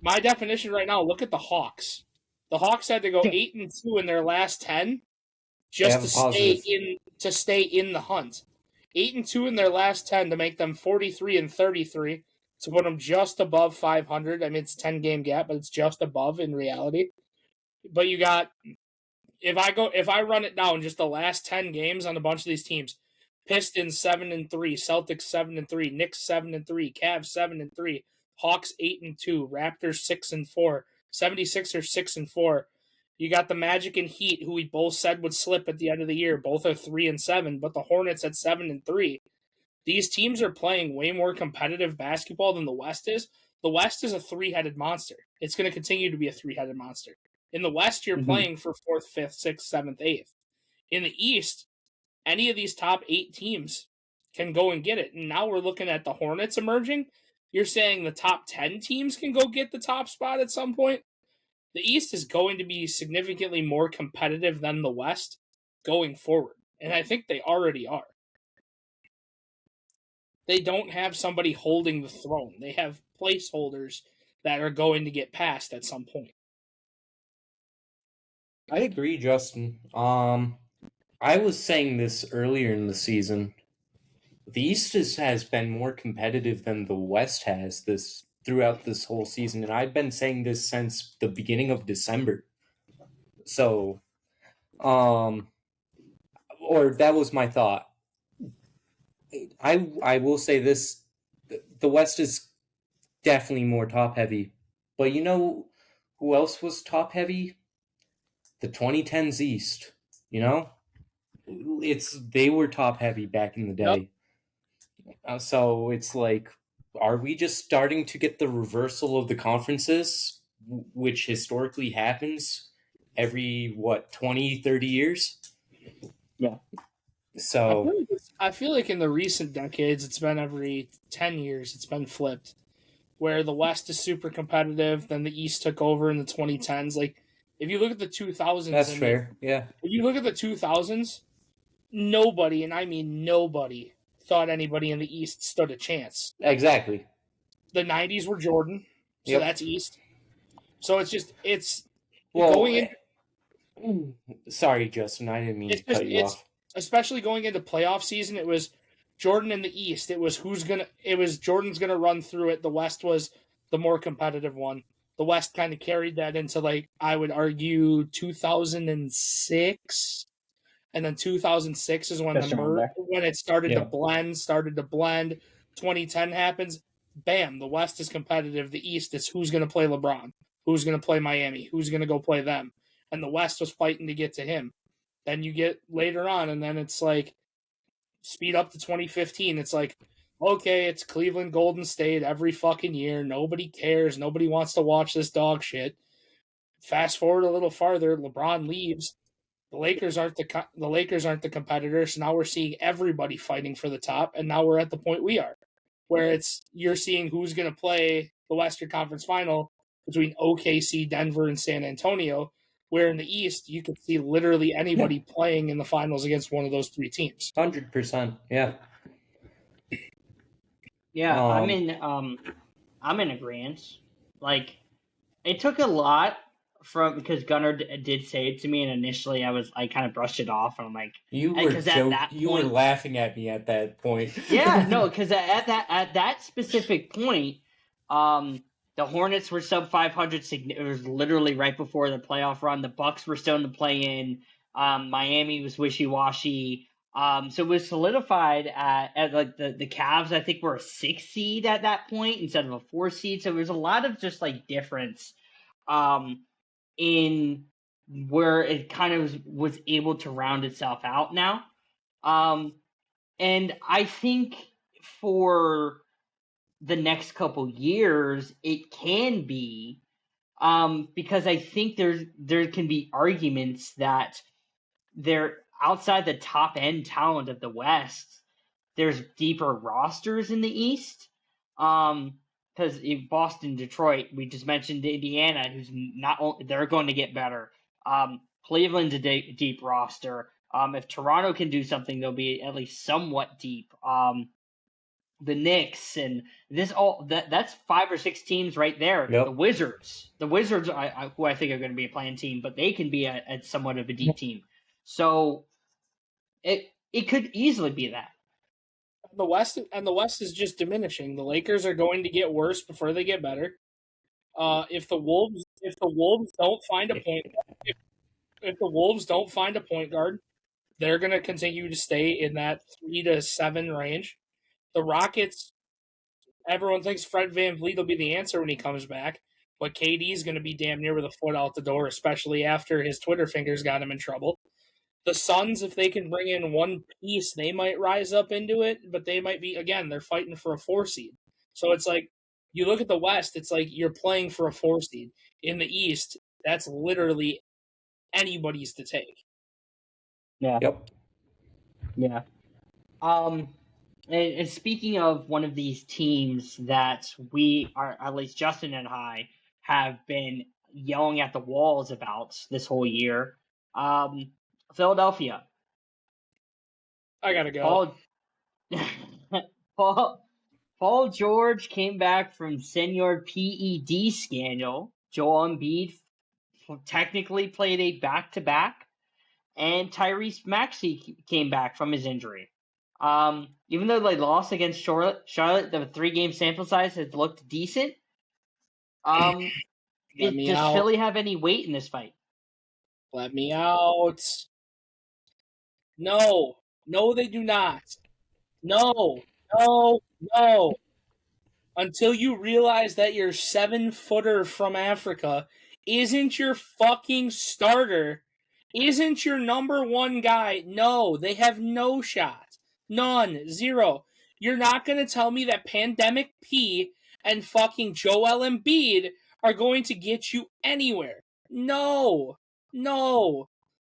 my definition right now. Look at the Hawks. The Hawks had to go 8-2 in their last 10 just to stay in the hunt. 8-2 in their last 10 to make them 43-33 to put them just above 500. I mean, it's a 10-game gap, but it's just above in reality. But you got, if I run it down, just the last 10 games on a bunch of these teams: Pistons 7-3, Celtics 7-3, Knicks 7-3, Cavs 7-3, Hawks 8-2, Raptors 6-4, 76ers 6-4. You got the Magic and Heat, who we both said would slip at the end of the year. Both are 3-7, but the Hornets at 7-3. These teams are playing way more competitive basketball than the West is. The West is a three-headed monster. It's going to continue to be a three-headed monster. In the West, you're playing for 4th, 5th, 6th, 7th, 8th. In the East, any of these top 8 teams can go and get it. And now we're looking at the Hornets emerging. You're saying the top 10 teams can go get the top spot at some point? The East is going to be significantly more competitive than the West going forward. And I think they already are. They don't have somebody holding the throne. They have placeholders that are going to get passed at some point. I agree, Justin. I was saying this earlier in the season. The East has been more competitive than the West has throughout this whole season, and I've been saying this since the beginning of December. So, or that was my thought. I will say this: the West is definitely more top heavy, but you know who else was top heavy? The 2010s East. You know, they were top heavy back in the day. Yep. So it's like, are we just starting to get the reversal of the conferences, which historically happens every 20, 30 years? Yeah. So I feel like in the recent decades, it's been every 10 years, it's been flipped, where the West is super competitive, then the East took over in the 2010s. Like, if you look at the 2000s... That's fair, yeah. If you look at the 2000s, nobody, and I mean nobody, thought anybody in the East stood a chance. Exactly. The 90s were Jordan, so that's East. So it's well, going in... Sorry, Justin, I didn't mean to cut you off. Especially going into playoff season, it was Jordan in the East. It was Jordan's gonna run through it. The West was the more competitive one. The West kind of carried that into, like, I would argue 2006, and then 2006 is when when it started to blend. 2010 happens, bam, the West is competitive. The East is who's going to play LeBron, who's going to play Miami, who's going to go play them, and the West was fighting to get to him. Then you get later on, and then it's like speed up to 2015. It's like, okay, it's Cleveland Golden State every fucking year. Nobody cares. Nobody wants to watch this dog shit. Fast forward a little farther, LeBron leaves. The Lakers aren't the competitors. So now we're seeing everybody fighting for the top, and now we're at the point we are, where you're seeing who's going to play the Western Conference Final between OKC, Denver, and San Antonio. Where in the East, you can see literally anybody playing in the finals against one of those three teams. 100%. Yeah. Yeah, I'm in agreement. Like, it took a lot because Gunnar did say it to me, and initially I kind of brushed it off, and I'm like, you were laughing at me at that point. Yeah, no, because at that specific point, the Hornets were sub 500. It was literally right before the playoff run. The Bucks were still in the play-in. Miami was wishy-washy. So it was solidified at like the Cavs. I think were a 6 seed at that point instead of a 4 seed. So there's a lot of just like difference, in where it kind of was able to round itself out now. And I think for the next couple years, it can be, because I think there can be arguments that they're outside the top end talent of the West. There's deeper rosters in the East. Because in Boston, Detroit, we just mentioned Indiana, who's they're going to get better. Cleveland's a deep roster. If Toronto can do something, they'll be at least somewhat deep. The Knicks and that's 5 or 6 teams right there. Yep. The Wizards, who I think are going to be a playing team, but they can be a somewhat of a deep team. So it could easily be that. The West is just diminishing. The Lakers are going to get worse before they get better. If the Wolves don't find a point, if the Wolves don't find a point guard, they're going to continue to stay in that 3 to 7 range. The Rockets, everyone thinks Fred VanVleet will be the answer when he comes back, but KD is going to be damn near with a foot out the door, especially after his Twitter fingers got him in trouble. The Suns, if they can bring in one piece, they might rise up into it, but they might be, again, they're fighting for a 4 seed. So it's like, you look at the West, it's like you're playing for a 4 seed. In the East, that's literally anybody's to take. Yeah. Yep. Yeah. And speaking of one of these teams that we are, at least Justin and I, have been yelling at the walls about this whole year, Philadelphia. I gotta go. Paul George came back from Senior PED scandal. Joel Embiid technically played a back-to-back, and Tyrese Maxey came back from his injury. Even though they lost against Charlotte, the 3-game sample size has looked decent. Does Philly have any weight in this fight? Let me out. No, they do not. No. Until you realize that your 7-footer from Africa isn't your fucking starter, isn't your number 1 guy. No, they have no shot. None. 0. You're not going to tell me that Pandemic P and fucking Joel Embiid are going to get you anywhere. No.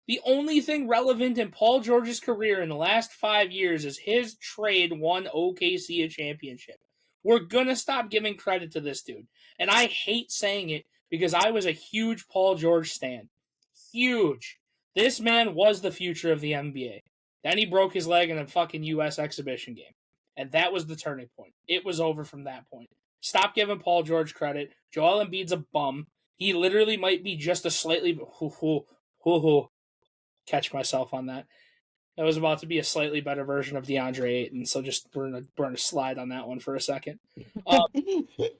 The only thing relevant in Paul George's career in the last 5 years is his trade won OKC a championship. We're going to stop giving credit to this dude. And I hate saying it because I was a huge Paul George stan. Huge. This man was the future of the NBA. Then he broke his leg in a fucking U.S. exhibition game. And that was the turning point. It was over from that point. Stop giving Paul George credit. Joel Embiid's a bum. He literally might be just a slightly... Catch myself on that. That was about to be a slightly better version of DeAndre Ayton, so just burn a slide on that one for a second.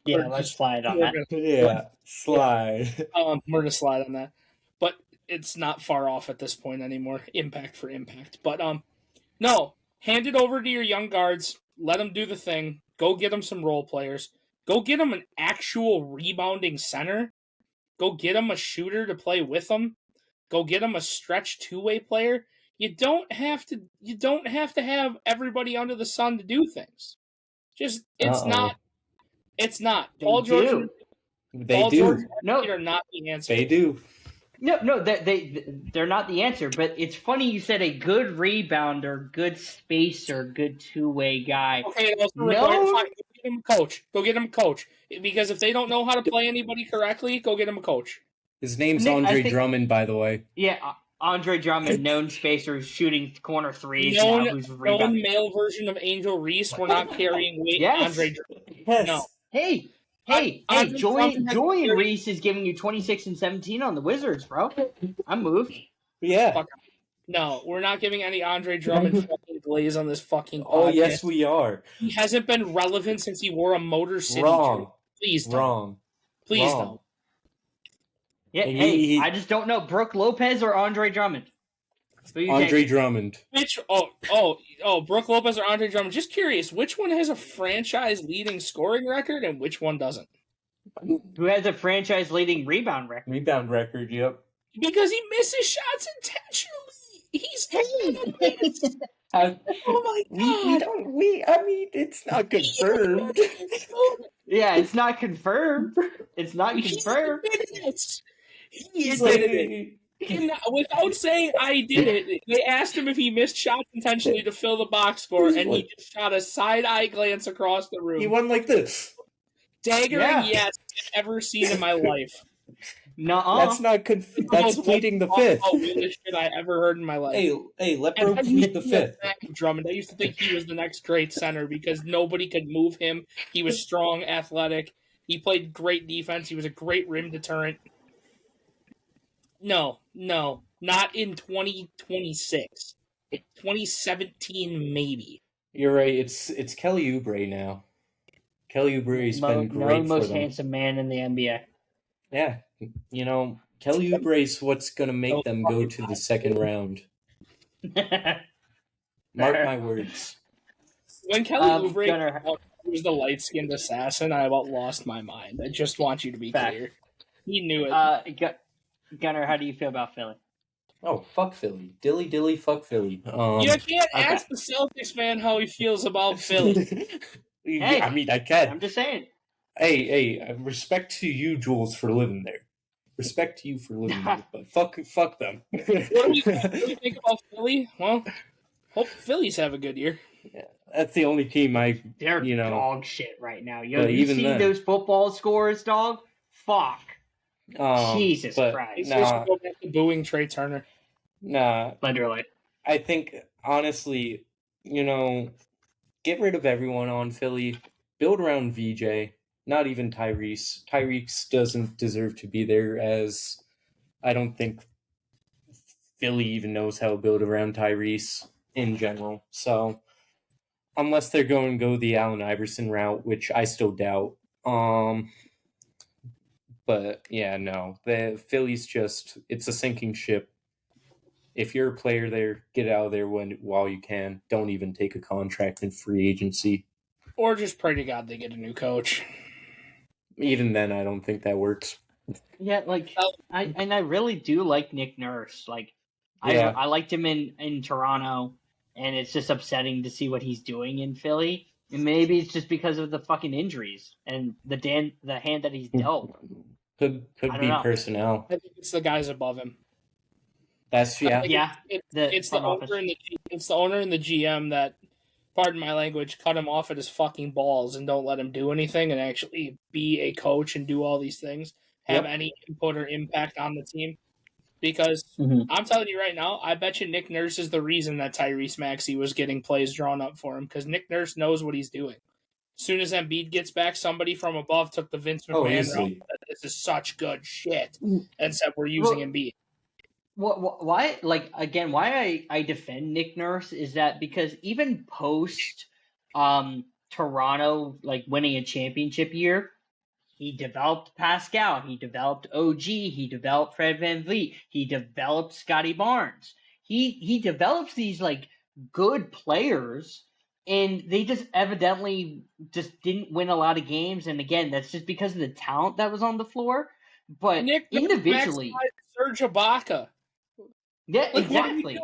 Yeah, let's slide on that. Slide. We're gonna slide on that, but it's not far off at this point anymore. Impact for impact, but no, hand it over to your young guards. Let them do the thing. Go get them some role players. Go get them an actual rebounding center. Go get them a shooter to play with them. Go get them a stretch 2-way player. You don't have to have everybody under the sun to do things. Just it's not. They do. They do. No, are not the answer. They do. No, they're not the answer. But it's funny you said a good rebounder, good spacer, good two-way guy. Okay, no, fine. Go get him a coach. Go get him a coach. Because if they don't know how to play anybody correctly, go get him a coach. His name's Andre Drummond, by the way. Yeah, Andre Drummond, known spacer, shooting corner threes. Known rebounding. Male version of Angel Reese. We're not carrying weight. Yes. Andre Drummond. Yes. No. Hey, Julian Reese is giving you 26 and 17 on the Wizards, bro. I'm moved. Yeah. No, we're not giving any Andre Drummond fucking glaze on this fucking podcast. Oh, yes, we are. He hasn't been relevant since he wore a Motor City Wrong. Please don't. Wrong. Please Wrong. don't. Yeah, I just don't know. Brooke Lopez or Andre Drummond? Andre Drummond. Which? Brooke Lopez or Andre Drummond? Just curious, which one has a franchise-leading scoring record and which one doesn't? Who has a franchise-leading rebound record? Rebound record, yep. Because he misses shots intentionally. He's oh my god! I mean, it's not confirmed. Yeah, it's not confirmed. It's not confirmed. He admitted it. Without saying I did it, they asked him if he missed shots intentionally to fill the box score, and he just shot a side-eye glance across the room. He won like this. Dagger, yes, I've ever seen in my life. Nuh-uh. That's not that's pleading the fifth. Weirdest shit I ever heard in my life. Hey, let bro plead the fifth. Drummond. I used to think he was the next great center because nobody could move him. He was strong, athletic. He played great defense. He was a great rim deterrent. No, not in 2026. 2017, maybe. You're right. It's Kelly Oubre now. Kelly Oubre's been great the most for them. handsome man in the NBA. Yeah, Kelly Oubre's what's going to make them go to the second round. Mark my words. When Kelly Oubre was the light-skinned assassin, I about lost my mind. I just want you to be clear. He knew it. Gunnar, how do you feel about Philly? Oh, fuck Philly. Dilly, fuck Philly. You can't ask the Celtics man how he feels about Philly. Hey, I mean, I can. I'm just saying. Hey, respect to you, Jules, for living there. Respect to you for living there, but fuck them. What do you think about Philly? Well, hope Phillies have a good year. Yeah, that's the only team They're dog shit right now. You even see those football scores, dog? Fuck. Jesus Christ. Nah. Go back to booing Trey Turner. Nah. Literally. I think, honestly, get rid of everyone on Philly. Build around VJ. Not even Tyrese. Tyrese doesn't deserve to be there, as I don't think Philly even knows how to build around Tyrese in general. So, unless they're going to go the Allen Iverson route, which I still doubt. But, yeah, no. The Philly's it's a sinking ship. If you're a player there, get out of there while you can. Don't even take a contract in free agency. Or just pray to God they get a new coach. Even then, I don't think that works. Yeah, I really do like Nick Nurse. I liked him in Toronto, and it's just upsetting to see what he's doing in Philly. And maybe it's just because of the fucking injuries and the hand that he's dealt. Could be personnel. I think it's the guys above him. That's It's the owner and the GM that, pardon my language, cut him off at his fucking balls and don't let him do anything and actually be a coach and do all these things, have any input or impact on the team. Because I'm telling you right now, I bet you Nick Nurse is the reason that Tyrese Maxey was getting plays drawn up for him, because Nick Nurse knows what he's doing. As soon as Embiid gets back, somebody from above took the Vince McMahon route. This is such good shit, and said we're using Embiid. Why I defend Nick Nurse is that because even post Toronto winning a championship year, he developed Pascal, he developed OG, he developed Fred VanVleet, he developed Scotty Barnes. He develops these good players, and they just evidently just didn't win a lot of games. And again, that's just because of the talent that was on the floor. But Nick individually, Serge Ibaka. Yeah, exactly.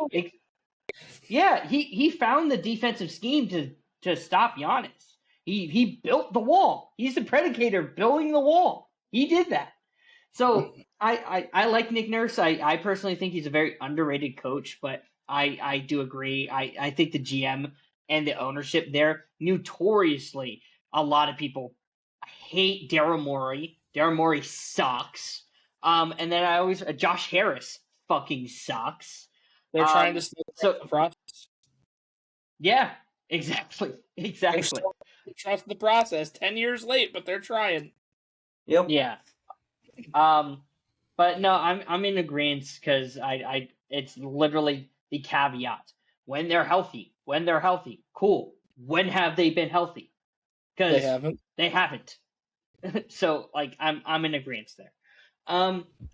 Yeah, he found the defensive scheme to stop Giannis. He built the wall. He's the predicator building the wall. He did that. So I like Nick Nurse. I personally think he's a very underrated coach, but I do agree. I think the GM and the ownership there, notoriously, a lot of people hate Daryl Morey. Daryl Morey sucks. And then I always Josh Harris fucking sucks. They're trying to steal the process. Yeah, exactly. They trust the process. 10 years late, but they're trying. Yep. Yeah. But no, I'm in agreement because I it's literally the caveat. When they're healthy, cool. When have they been healthy? Because they haven't. So like I'm in agreement there.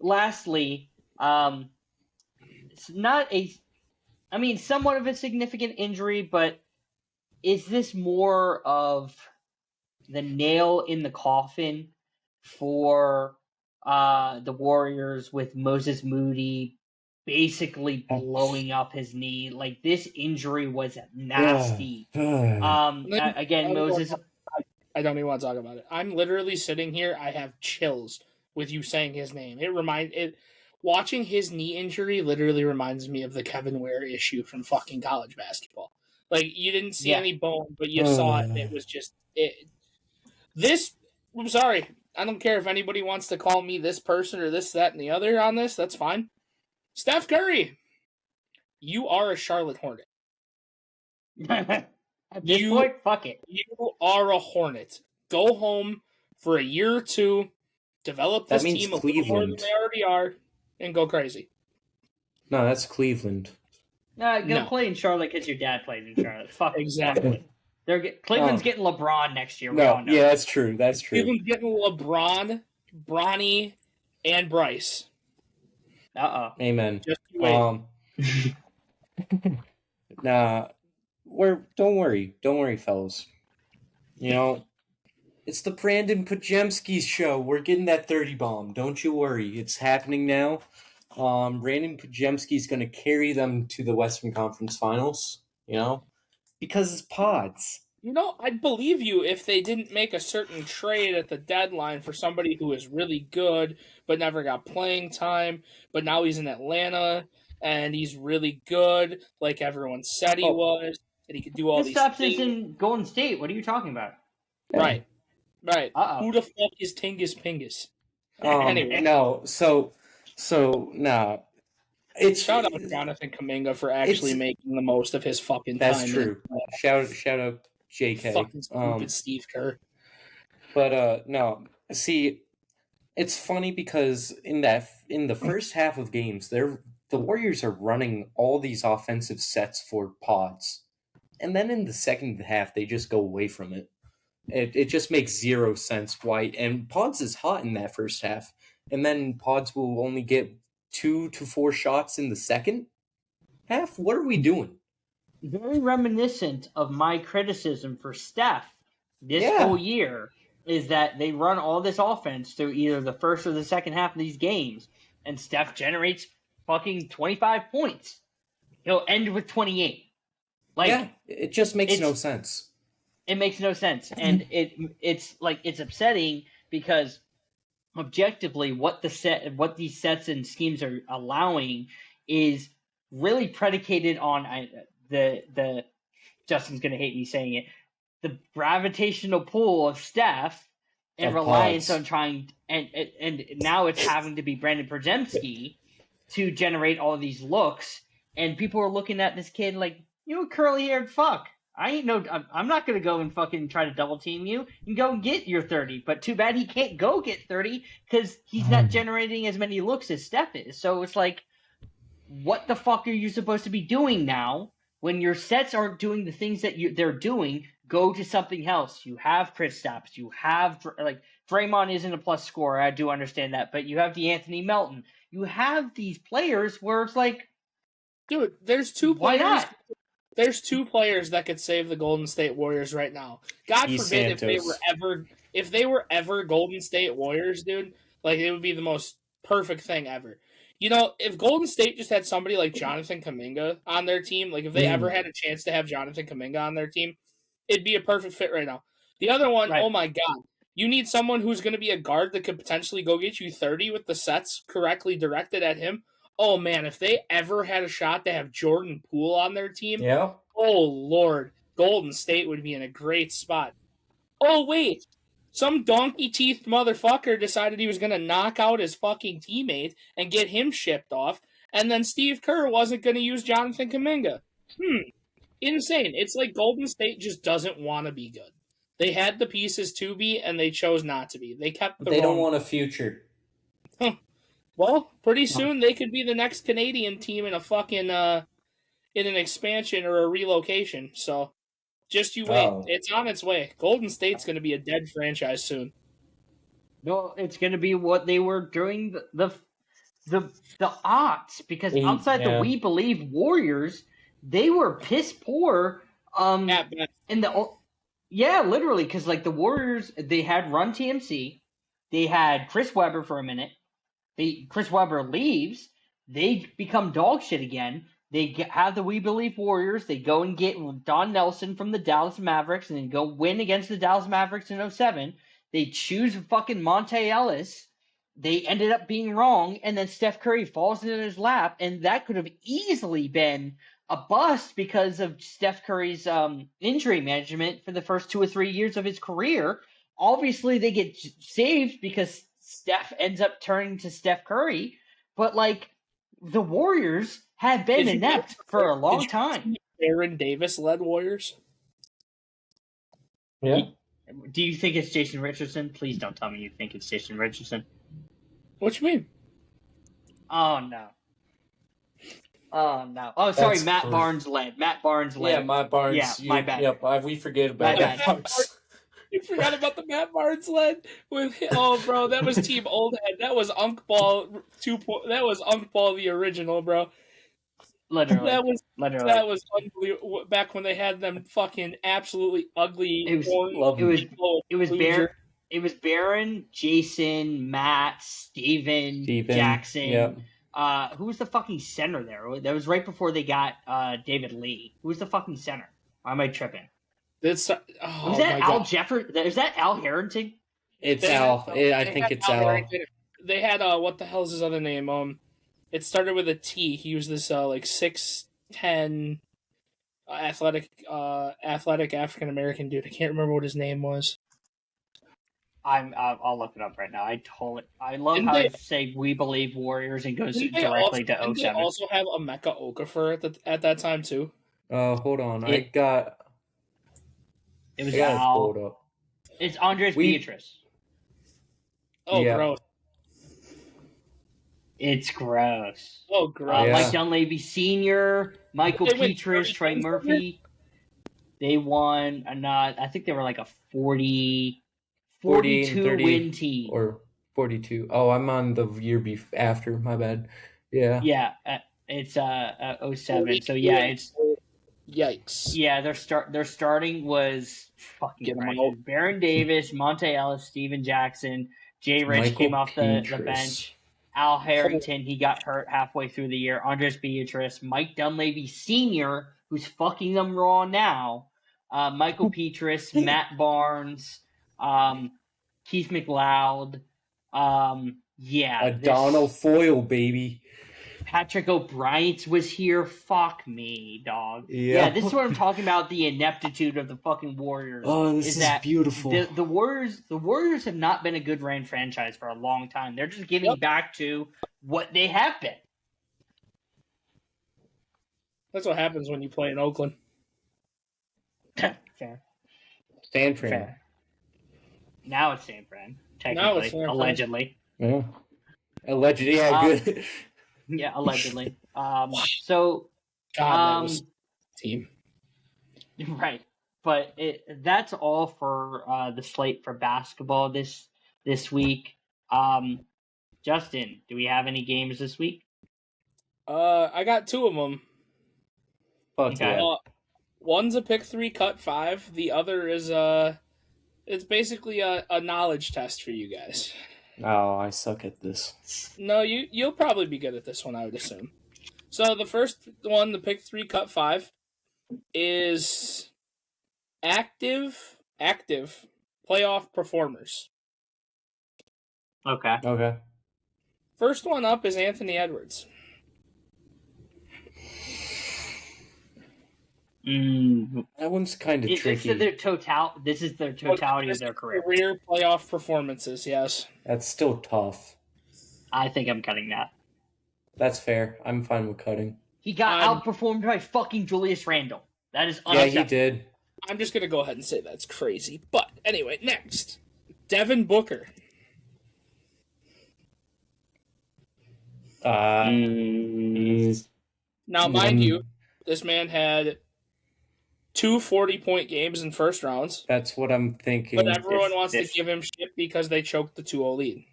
Lastly, it's not somewhat of a significant injury, but is this more of the nail in the coffin for the Warriors with Moses Moody basically blowing up his knee? Like, this injury was nasty. Again, Moses. I don't even want to talk about it. I'm literally sitting here. I have chills with you saying his name. Watching his knee injury literally reminds me of the Kevin Ware issue from fucking college basketball. Like, you didn't see any bone, but you saw it, and it was just I'm sorry. I don't care if anybody wants to call me this person or this, that, and the other on this. That's fine. Steph Curry, you are a Charlotte Hornet. At this point, fuck it. You are a Hornet. Go home for a year or two, develop this team a little more than they already are, and go crazy. No, that's Cleveland. Go play in Charlotte because your dad played in Charlotte. Fuck exactly. Cleveland's getting LeBron next year. Yeah, that's true. That's true. Cleveland's getting LeBron, Bronny, and Bryce. Amen. Just wait. Nah, don't worry, fellas. You know, it's the Brandon Pajemski show. We're getting that 30 bomb. Don't you worry. It's happening now. Brandon Pajemski's going to carry them to the Western Conference Finals, because it's pods. I'd believe you if they didn't make a certain trade at the deadline for somebody who is really good but never got playing time, but now he's in Atlanta and he's really good, like everyone said he was, and he could do all these things. This stuff is in Golden State. What are you talking about? Right. Uh-oh. Who the fuck is Tingus Pingus? Anyway. No, so nah. Shout out Jonathan Kuminga for actually making the most of his fucking time. That's true. Shout out JK. Fucking stupid Steve Kerr. But no. See, it's funny because in the first half of games, the Warriors are running all these offensive sets for pods. And then in the second half, they just go away from it. It just makes zero sense why. And pods is hot in that first half. And then pods will only get 2 to 4 shots in the second half. What are we doing? Very reminiscent of my criticism for Steph this whole year is that they run all this offense through either the first or the second half of these games, and Steph generates fucking 25 points. He'll end with 28. It just makes no sense. It makes no sense, and it's upsetting because objectively, what these sets and schemes are allowing is really predicated on the Justin's going to hate me saying it, the gravitational pull of Steph and reliance on trying and now it's having to be Brandon Pajemski to generate all of these looks, and people are looking at this kid like, curly haired fuck. I'm not going to go and fucking try to double team you. You can go and get your 30, but too bad he can't go get 30 because he's not generating as many looks as Steph is. So it's like, what the fuck are you supposed to be doing now when your sets aren't doing the things that they're doing? Go to something else. You have Kristaps. You have Draymond isn't a plus scorer. I do understand that, but you have DeAnthony Melton. You have these players where it's like, dude, there's two players. Why not? There's 2 players that could save the Golden State Warriors right now. God forbid if they were ever Golden State Warriors, dude. Like, it would be the most perfect thing ever. You know, if Golden State just had somebody like Jonathan Kuminga on their team, like if they ever had a chance to have Jonathan Kuminga on their team, it'd be a perfect fit right now. The other one, Right. oh my God. You need someone who's going to be a guard that could potentially go get you 30 with the sets correctly directed at him. Oh, man, if they ever had a shot to have Jordan Poole on their team, Yeah. oh, Lord, Golden State would be in a great spot. Oh, wait, some donkey-teethed motherfucker decided he was going to knock out his fucking teammate and get him shipped off, and then Steve Kerr wasn't going to use Jonathan Kuminga. Insane. It's like Golden State just doesn't want to be good. They had the pieces to be, and they chose not to be. They kept the They wrong... don't want a future. Well, pretty soon they could be the next Canadian team in a fucking in an expansion or a relocation. So just you wait. It's on its way. Golden State's going to be a dead franchise soon. No, it's going to be what they were during the aughts, because outside the We Believe Warriors, they were piss poor. In the literally, because like the Warriors, they had Run TMC, they had Chris Webber for a minute. Chris Webber leaves, they become dog shit again. They have the We Believe Warriors. They go and get Don Nelson from the Dallas Mavericks, and then go win against the Dallas Mavericks in 2007. They choose fucking Monte Ellis. They ended up being wrong, and then Steph Curry falls into his lap, and that could have easily been a bust because of Steph Curry's injury management for the first 2 or 3 years of his career. Obviously, they get saved because Steph ends up turning to Steph Curry, but like the Warriors have been inept for a long time. Aaron Davis led Warriors. Yeah. Do you think it's Jason Richardson? Please don't tell me you think it's Jason Richardson. What you mean? Oh no. Oh, sorry. Matt Barnes led. Yeah, Matt Barnes. Yeah, my bad. Yep, we forget about Matt Barnes. You forgot about the Matt Barnes led with. Oh, bro, that was Team Old Head. That was Unk Ball 2. That was Unk Ball the original, bro. Literally. That was unbelievable. Back when they had them fucking absolutely ugly. It was Baron, Jason, Matt, Steven, Jackson. Yep. Who was the fucking center there? That was right before they got David Lee. Who was the fucking center? Why am I tripping? Was that Al Jefferson? Is that Al Harrington? It's Al. I think it's Al. They had what the hell is his other name? It started with a T. He was this like 6'10", athletic African American dude. I can't remember what his name was. I'll look it up right now. I love how you say We Believe Warriors and goes directly to 07. Did they also have Emeka Okafor at that time too? Hold on. It was Al. It's Andres Beatrice. Oh, yeah. Gross. It's gross. Oh, gross. Mike Dunleavy Sr., Michael Petrus, Trey Murphy. They won I think they were like a 42 win team. Or 42. Oh, I'm on the year after. My bad. Yeah. Yeah, it's 07. So yeah, it's yikes. Yeah, their starting was fucking Baron Davis, Monte Ellis, Steven Jackson, Jay Rich came off the bench. Al Harrington, he got hurt halfway through the year. Andres Beatrice, Mike Dunleavy Sr., who's fucking them raw now. Michael Petrus, Matt Barnes, Keith McLeod. Donald Foyle, baby. Patrick O'Brien was here. Fuck me, dog. Yeah, this is what I'm talking about. The ineptitude of the fucking Warriors. Oh, this is beautiful. The Warriors have not been a good ran franchise for a long time. They're just getting back to what they have been. That's what happens when you play in Oakland. Fair. San Fran. Fair. Now it's San Fran. Technically, allegedly. Yeah. Allegedly, yeah, good. Yeah, allegedly. So, that was team. Right, but that's all for the slate for basketball this week. Justin, do we have any games this week? I got 2 of them. Okay. One's a pick 3 cut 5. The other is it's basically a knowledge test for you guys. Oh, I suck at this. No, you'll probably be good at this one, I would assume. So the first one, the pick 3, cut 5, is active playoff performers. Okay. First one up is Anthony Edwards. That one's kind of tricky. This is their totality of their career. Career playoff performances, yes. That's still tough. I think I'm cutting that. That's fair. I'm fine with cutting. He got outperformed by fucking Julius Randle. That is unacceptable. Yeah, he did. I'm just going to go ahead and say that's crazy. But anyway, next. Devin Booker. Now, mind you, this man had 2 40-point games in first rounds. That's what I'm thinking. But everyone wants to give him shit because they choked the 2-0 lead.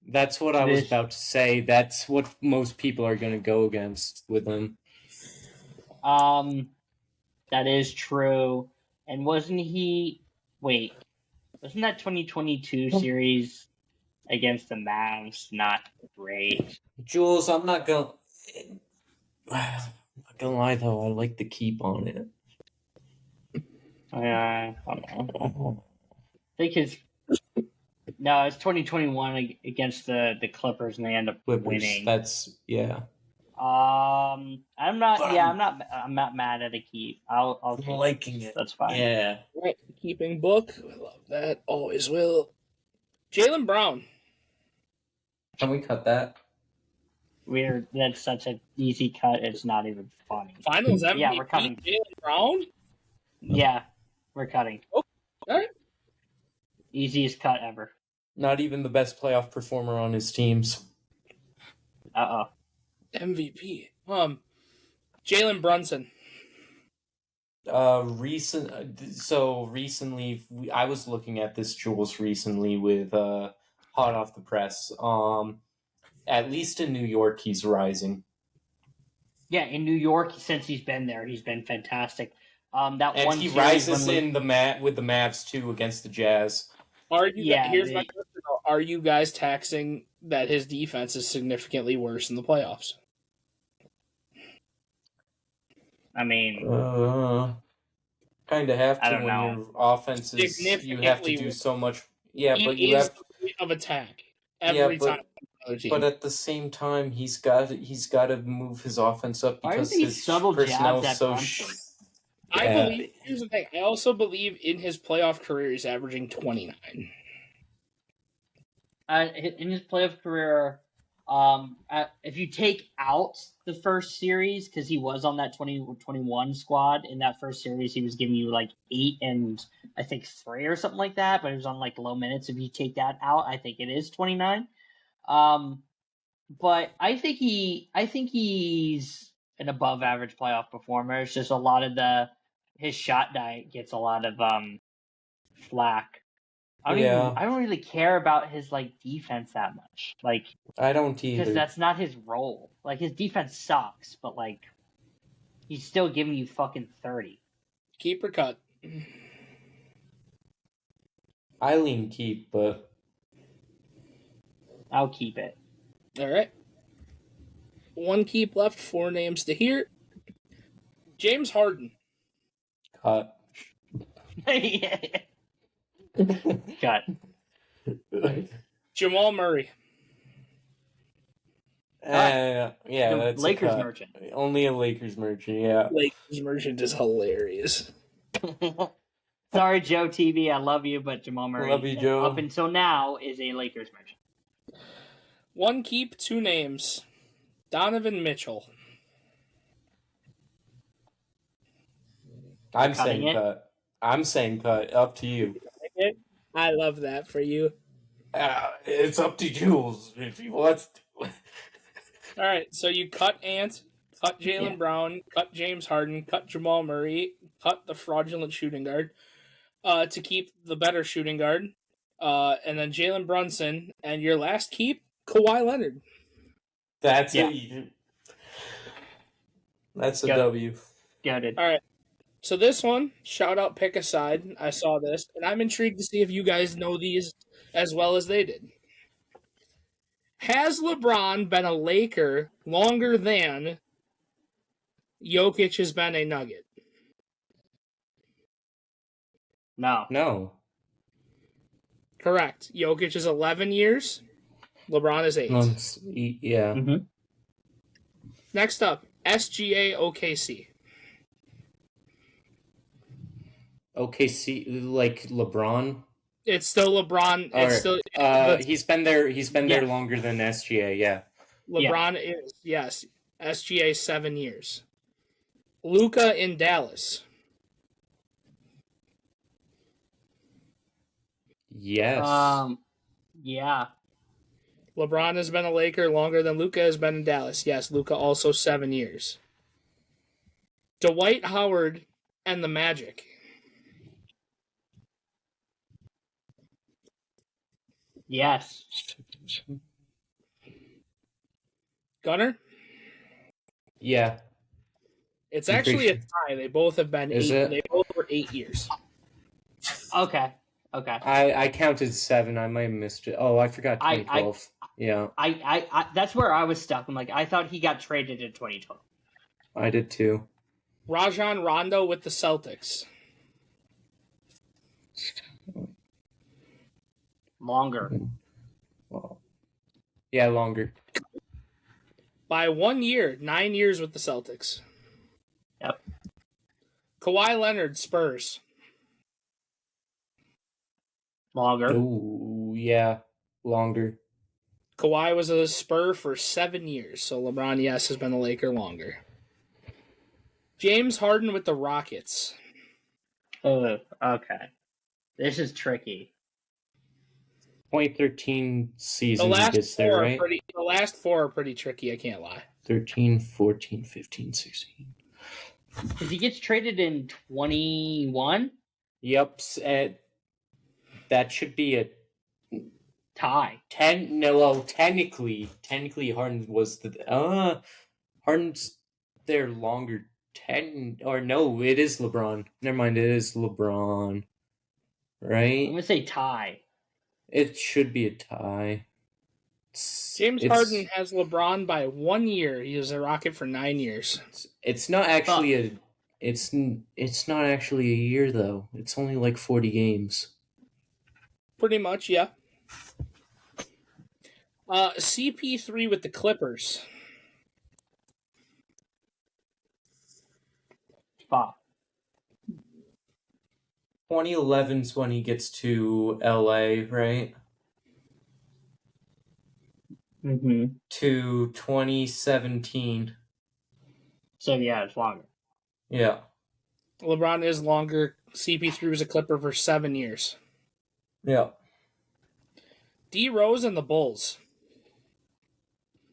That's what I was about to say. That's what most people are going to go against with him. That is true. And wasn't that 2022 series against the Mavs not great? Jules, I'm not gonna lie though, I like the keep on it. I think it's 2021 against the Clippers, and they end up winning. That's I'm not mad at a keep. I'll keep liking it. That's fine. Yeah. Right, keeping book. I love that. Always will. Jaylen Brown. Can we cut that? That's such an easy cut. It's not even funny. Finals MVP. Yeah, we're cutting. Jaylen Brown. Yeah, we're cutting. Oh, all right. Easiest cut ever. Not even the best playoff performer on his teams. MVP. Jalen Brunson. Recently, I was looking at this, Jules, recently with hot off the press. At least in New York, he's rising. Yeah, in New York, since he's been there, he's been fantastic. He rises with the Mavs too against the Jazz. Here's my question: are you guys taxing that his defense is significantly worse in the playoffs? I mean, kind of have to I don't when know. your offense is. You have to do so much. Yeah, but you have of attack every time. But at the same time, he's got to move his offense up because his personnel is so. Here's the thing. I also believe in his playoff career, he's averaging 29. In his playoff career, if you take out the first series, because he was on that 2021 squad, in that first series, he was giving you like 8 and I think 3 or something like that, but it was on like low minutes. If you take that out, I think it is 29. But I think he's an above average playoff performer. It's just a lot of his shot diet gets a lot of flack. I don't really care about his defense that much. I don't either. Because that's not his role. His defense sucks, but he's still giving you fucking 30. Keep or cut? I lean keep, but I'll keep it. All right. 1 keep left. 4 names to hear. James Harden. Cut. Cut. Jamal Murray. That's Lakers merchant. Only a Lakers merchant, yeah. Lakers merchant is hilarious. Sorry, Joe TV, I love you, but Jamal Murray, love you, Joe. up until now, is a Lakers merchant. 1 keep, 2 names. Donovan Mitchell. I'm saying cut. I'm saying cut. Up to you. I love that for you. It's up to Jules if he wants to. All right, so you cut Ant, cut Jaylen Brown, cut James Harden, cut Jamal Murray, cut the fraudulent shooting guard to keep the better shooting guard, and then Jalen Brunson, and your last keep, Kawhi Leonard. That's it. That's a W. Got it. All right. So this one, shout out pick a side. I saw this, and I'm intrigued to see if you guys know these as well as they did. Has LeBron been a Laker longer than Jokic has been a Nugget? No. No. Correct. Jokic is 11 years. LeBron is 8. Yeah. Mm-hmm. Next up, SGA OKC. OKC, like LeBron. It's still LeBron. Or, It's still he's been there. He's been there Yes. longer than SGA. Yeah. LeBron is, yes. SGA 7 years. Luka in Dallas. Yes. Yeah. LeBron has been a Laker longer than Luka has been in Dallas. Yes, Luka also 7 years. Dwight Howard and the Magic. Yes. Gunner? Yeah. It's I'm actually a pretty tie. They both have been Is 8. it? They both were 8 years. Okay. I counted 7. I might have missed it. Oh, I forgot 2012. Yeah, I that's where I was stuck. I'm like, I thought he got traded in 2012. I did too. Rajon Rondo with the Celtics. Longer. Well, yeah, longer. By 1 year, 9 years with the Celtics. Yep. Kawhi Leonard, Spurs. Longer. Ooh, yeah, longer. Kawhi was a Spur for 7 years, so LeBron, yes, has been a Laker longer. James Harden with the Rockets. Oh, okay. This is tricky. 2013 The season he last gets there, right? the last 4 are pretty tricky, I can't lie. 13, 14, 15, 16. Because he gets traded in 21? Yep, that should be a Tie. technically Harden was Harden's there longer. 10 or no, it is LeBron. Never mind, it is LeBron. Right? I'm gonna say tie. It should be a tie. James Harden has LeBron by 1 year. He was a Rocket for 9 years. It's not actually it's not actually a year though. It's only like 40 games. Pretty much, yeah. CP3 with the Clippers. Fuck. 2011's when he gets to LA, right? Mm-hmm. To 2017. So yeah, it's longer. Yeah. LeBron is longer. CP3 was a Clipper for 7 years. Yeah. D Rose and the Bulls.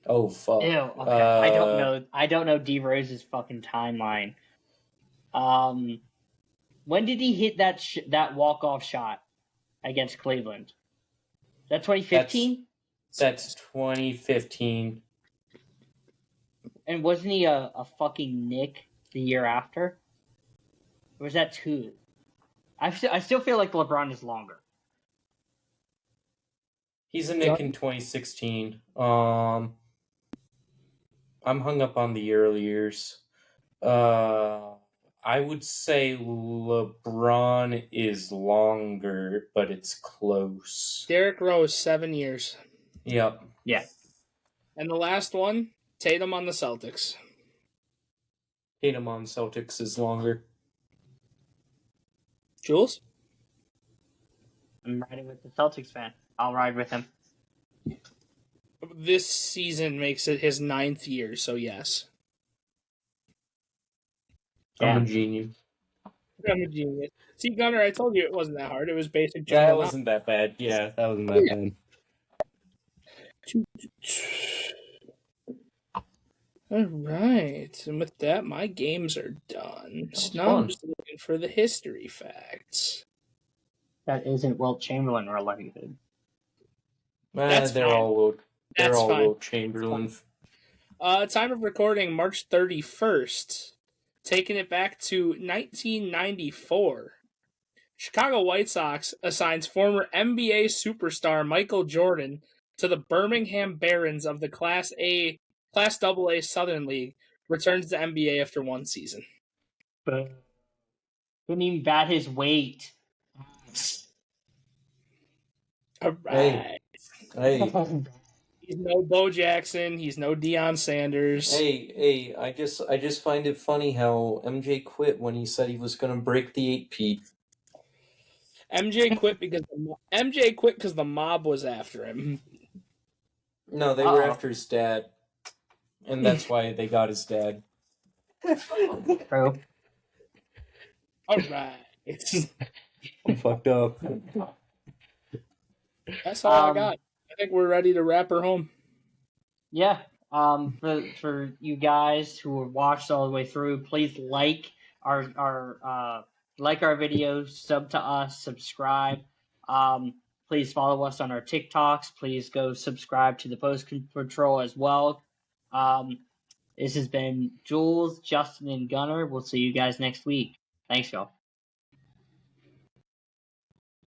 Oh fuck. Ew. Okay. I don't know D Rose's fucking timeline. When did he hit that walk-off shot against Cleveland? Is that 2015? That's 2015. And wasn't he a fucking Knick the year after? Or was that 2? I still feel like LeBron is longer. He's a Knick in 2016. I'm hung up on the early years. I would say LeBron is longer, but it's close. Derrick Rose, 7 years. Yep. Yeah. And the last one, Tatum on the Celtics. Tatum on Celtics is longer. Jules? I'm riding with the Celtics fan. I'll ride with him. This season makes it his 9th year, so yes. I'm a genius. I'm a genius. See, Gunner, I told you it wasn't that hard. It was basic That general wasn't that bad. Yeah, that wasn't that bad. All right. And with that, my games are done. was So now I'm fun. just looking for the history facts. That isn't Wilt Chamberlain related. That's they're fine. all That's fine. Wilt Chamberlain. Time of recording, March 31st. Taking it back to 1994. Chicago White Sox assigns former NBA superstar Michael Jordan to the Birmingham Barons of the Class AA Southern League returns to NBA after one season. Couldn't even bat his weight. All right. Hey, He's no Bo Jackson. He's no Deion Sanders. hey! I just find it funny how MJ quit when he said he was going to break the 8-peat. MJ quit because the mob was after him. No, they were after his dad, and that's why they got his dad. Bro. All right. I'm fucked up. That's all I got. I think we're ready to wrap her home. Yeah. For you guys who have watched all the way through, please like our videos, sub to us, subscribe. Please follow us on our TikToks. Please go subscribe to the Post Patrol as well. This has been Jules, Justin, and Gunnar. We'll see you guys next week. Thanks, y'all.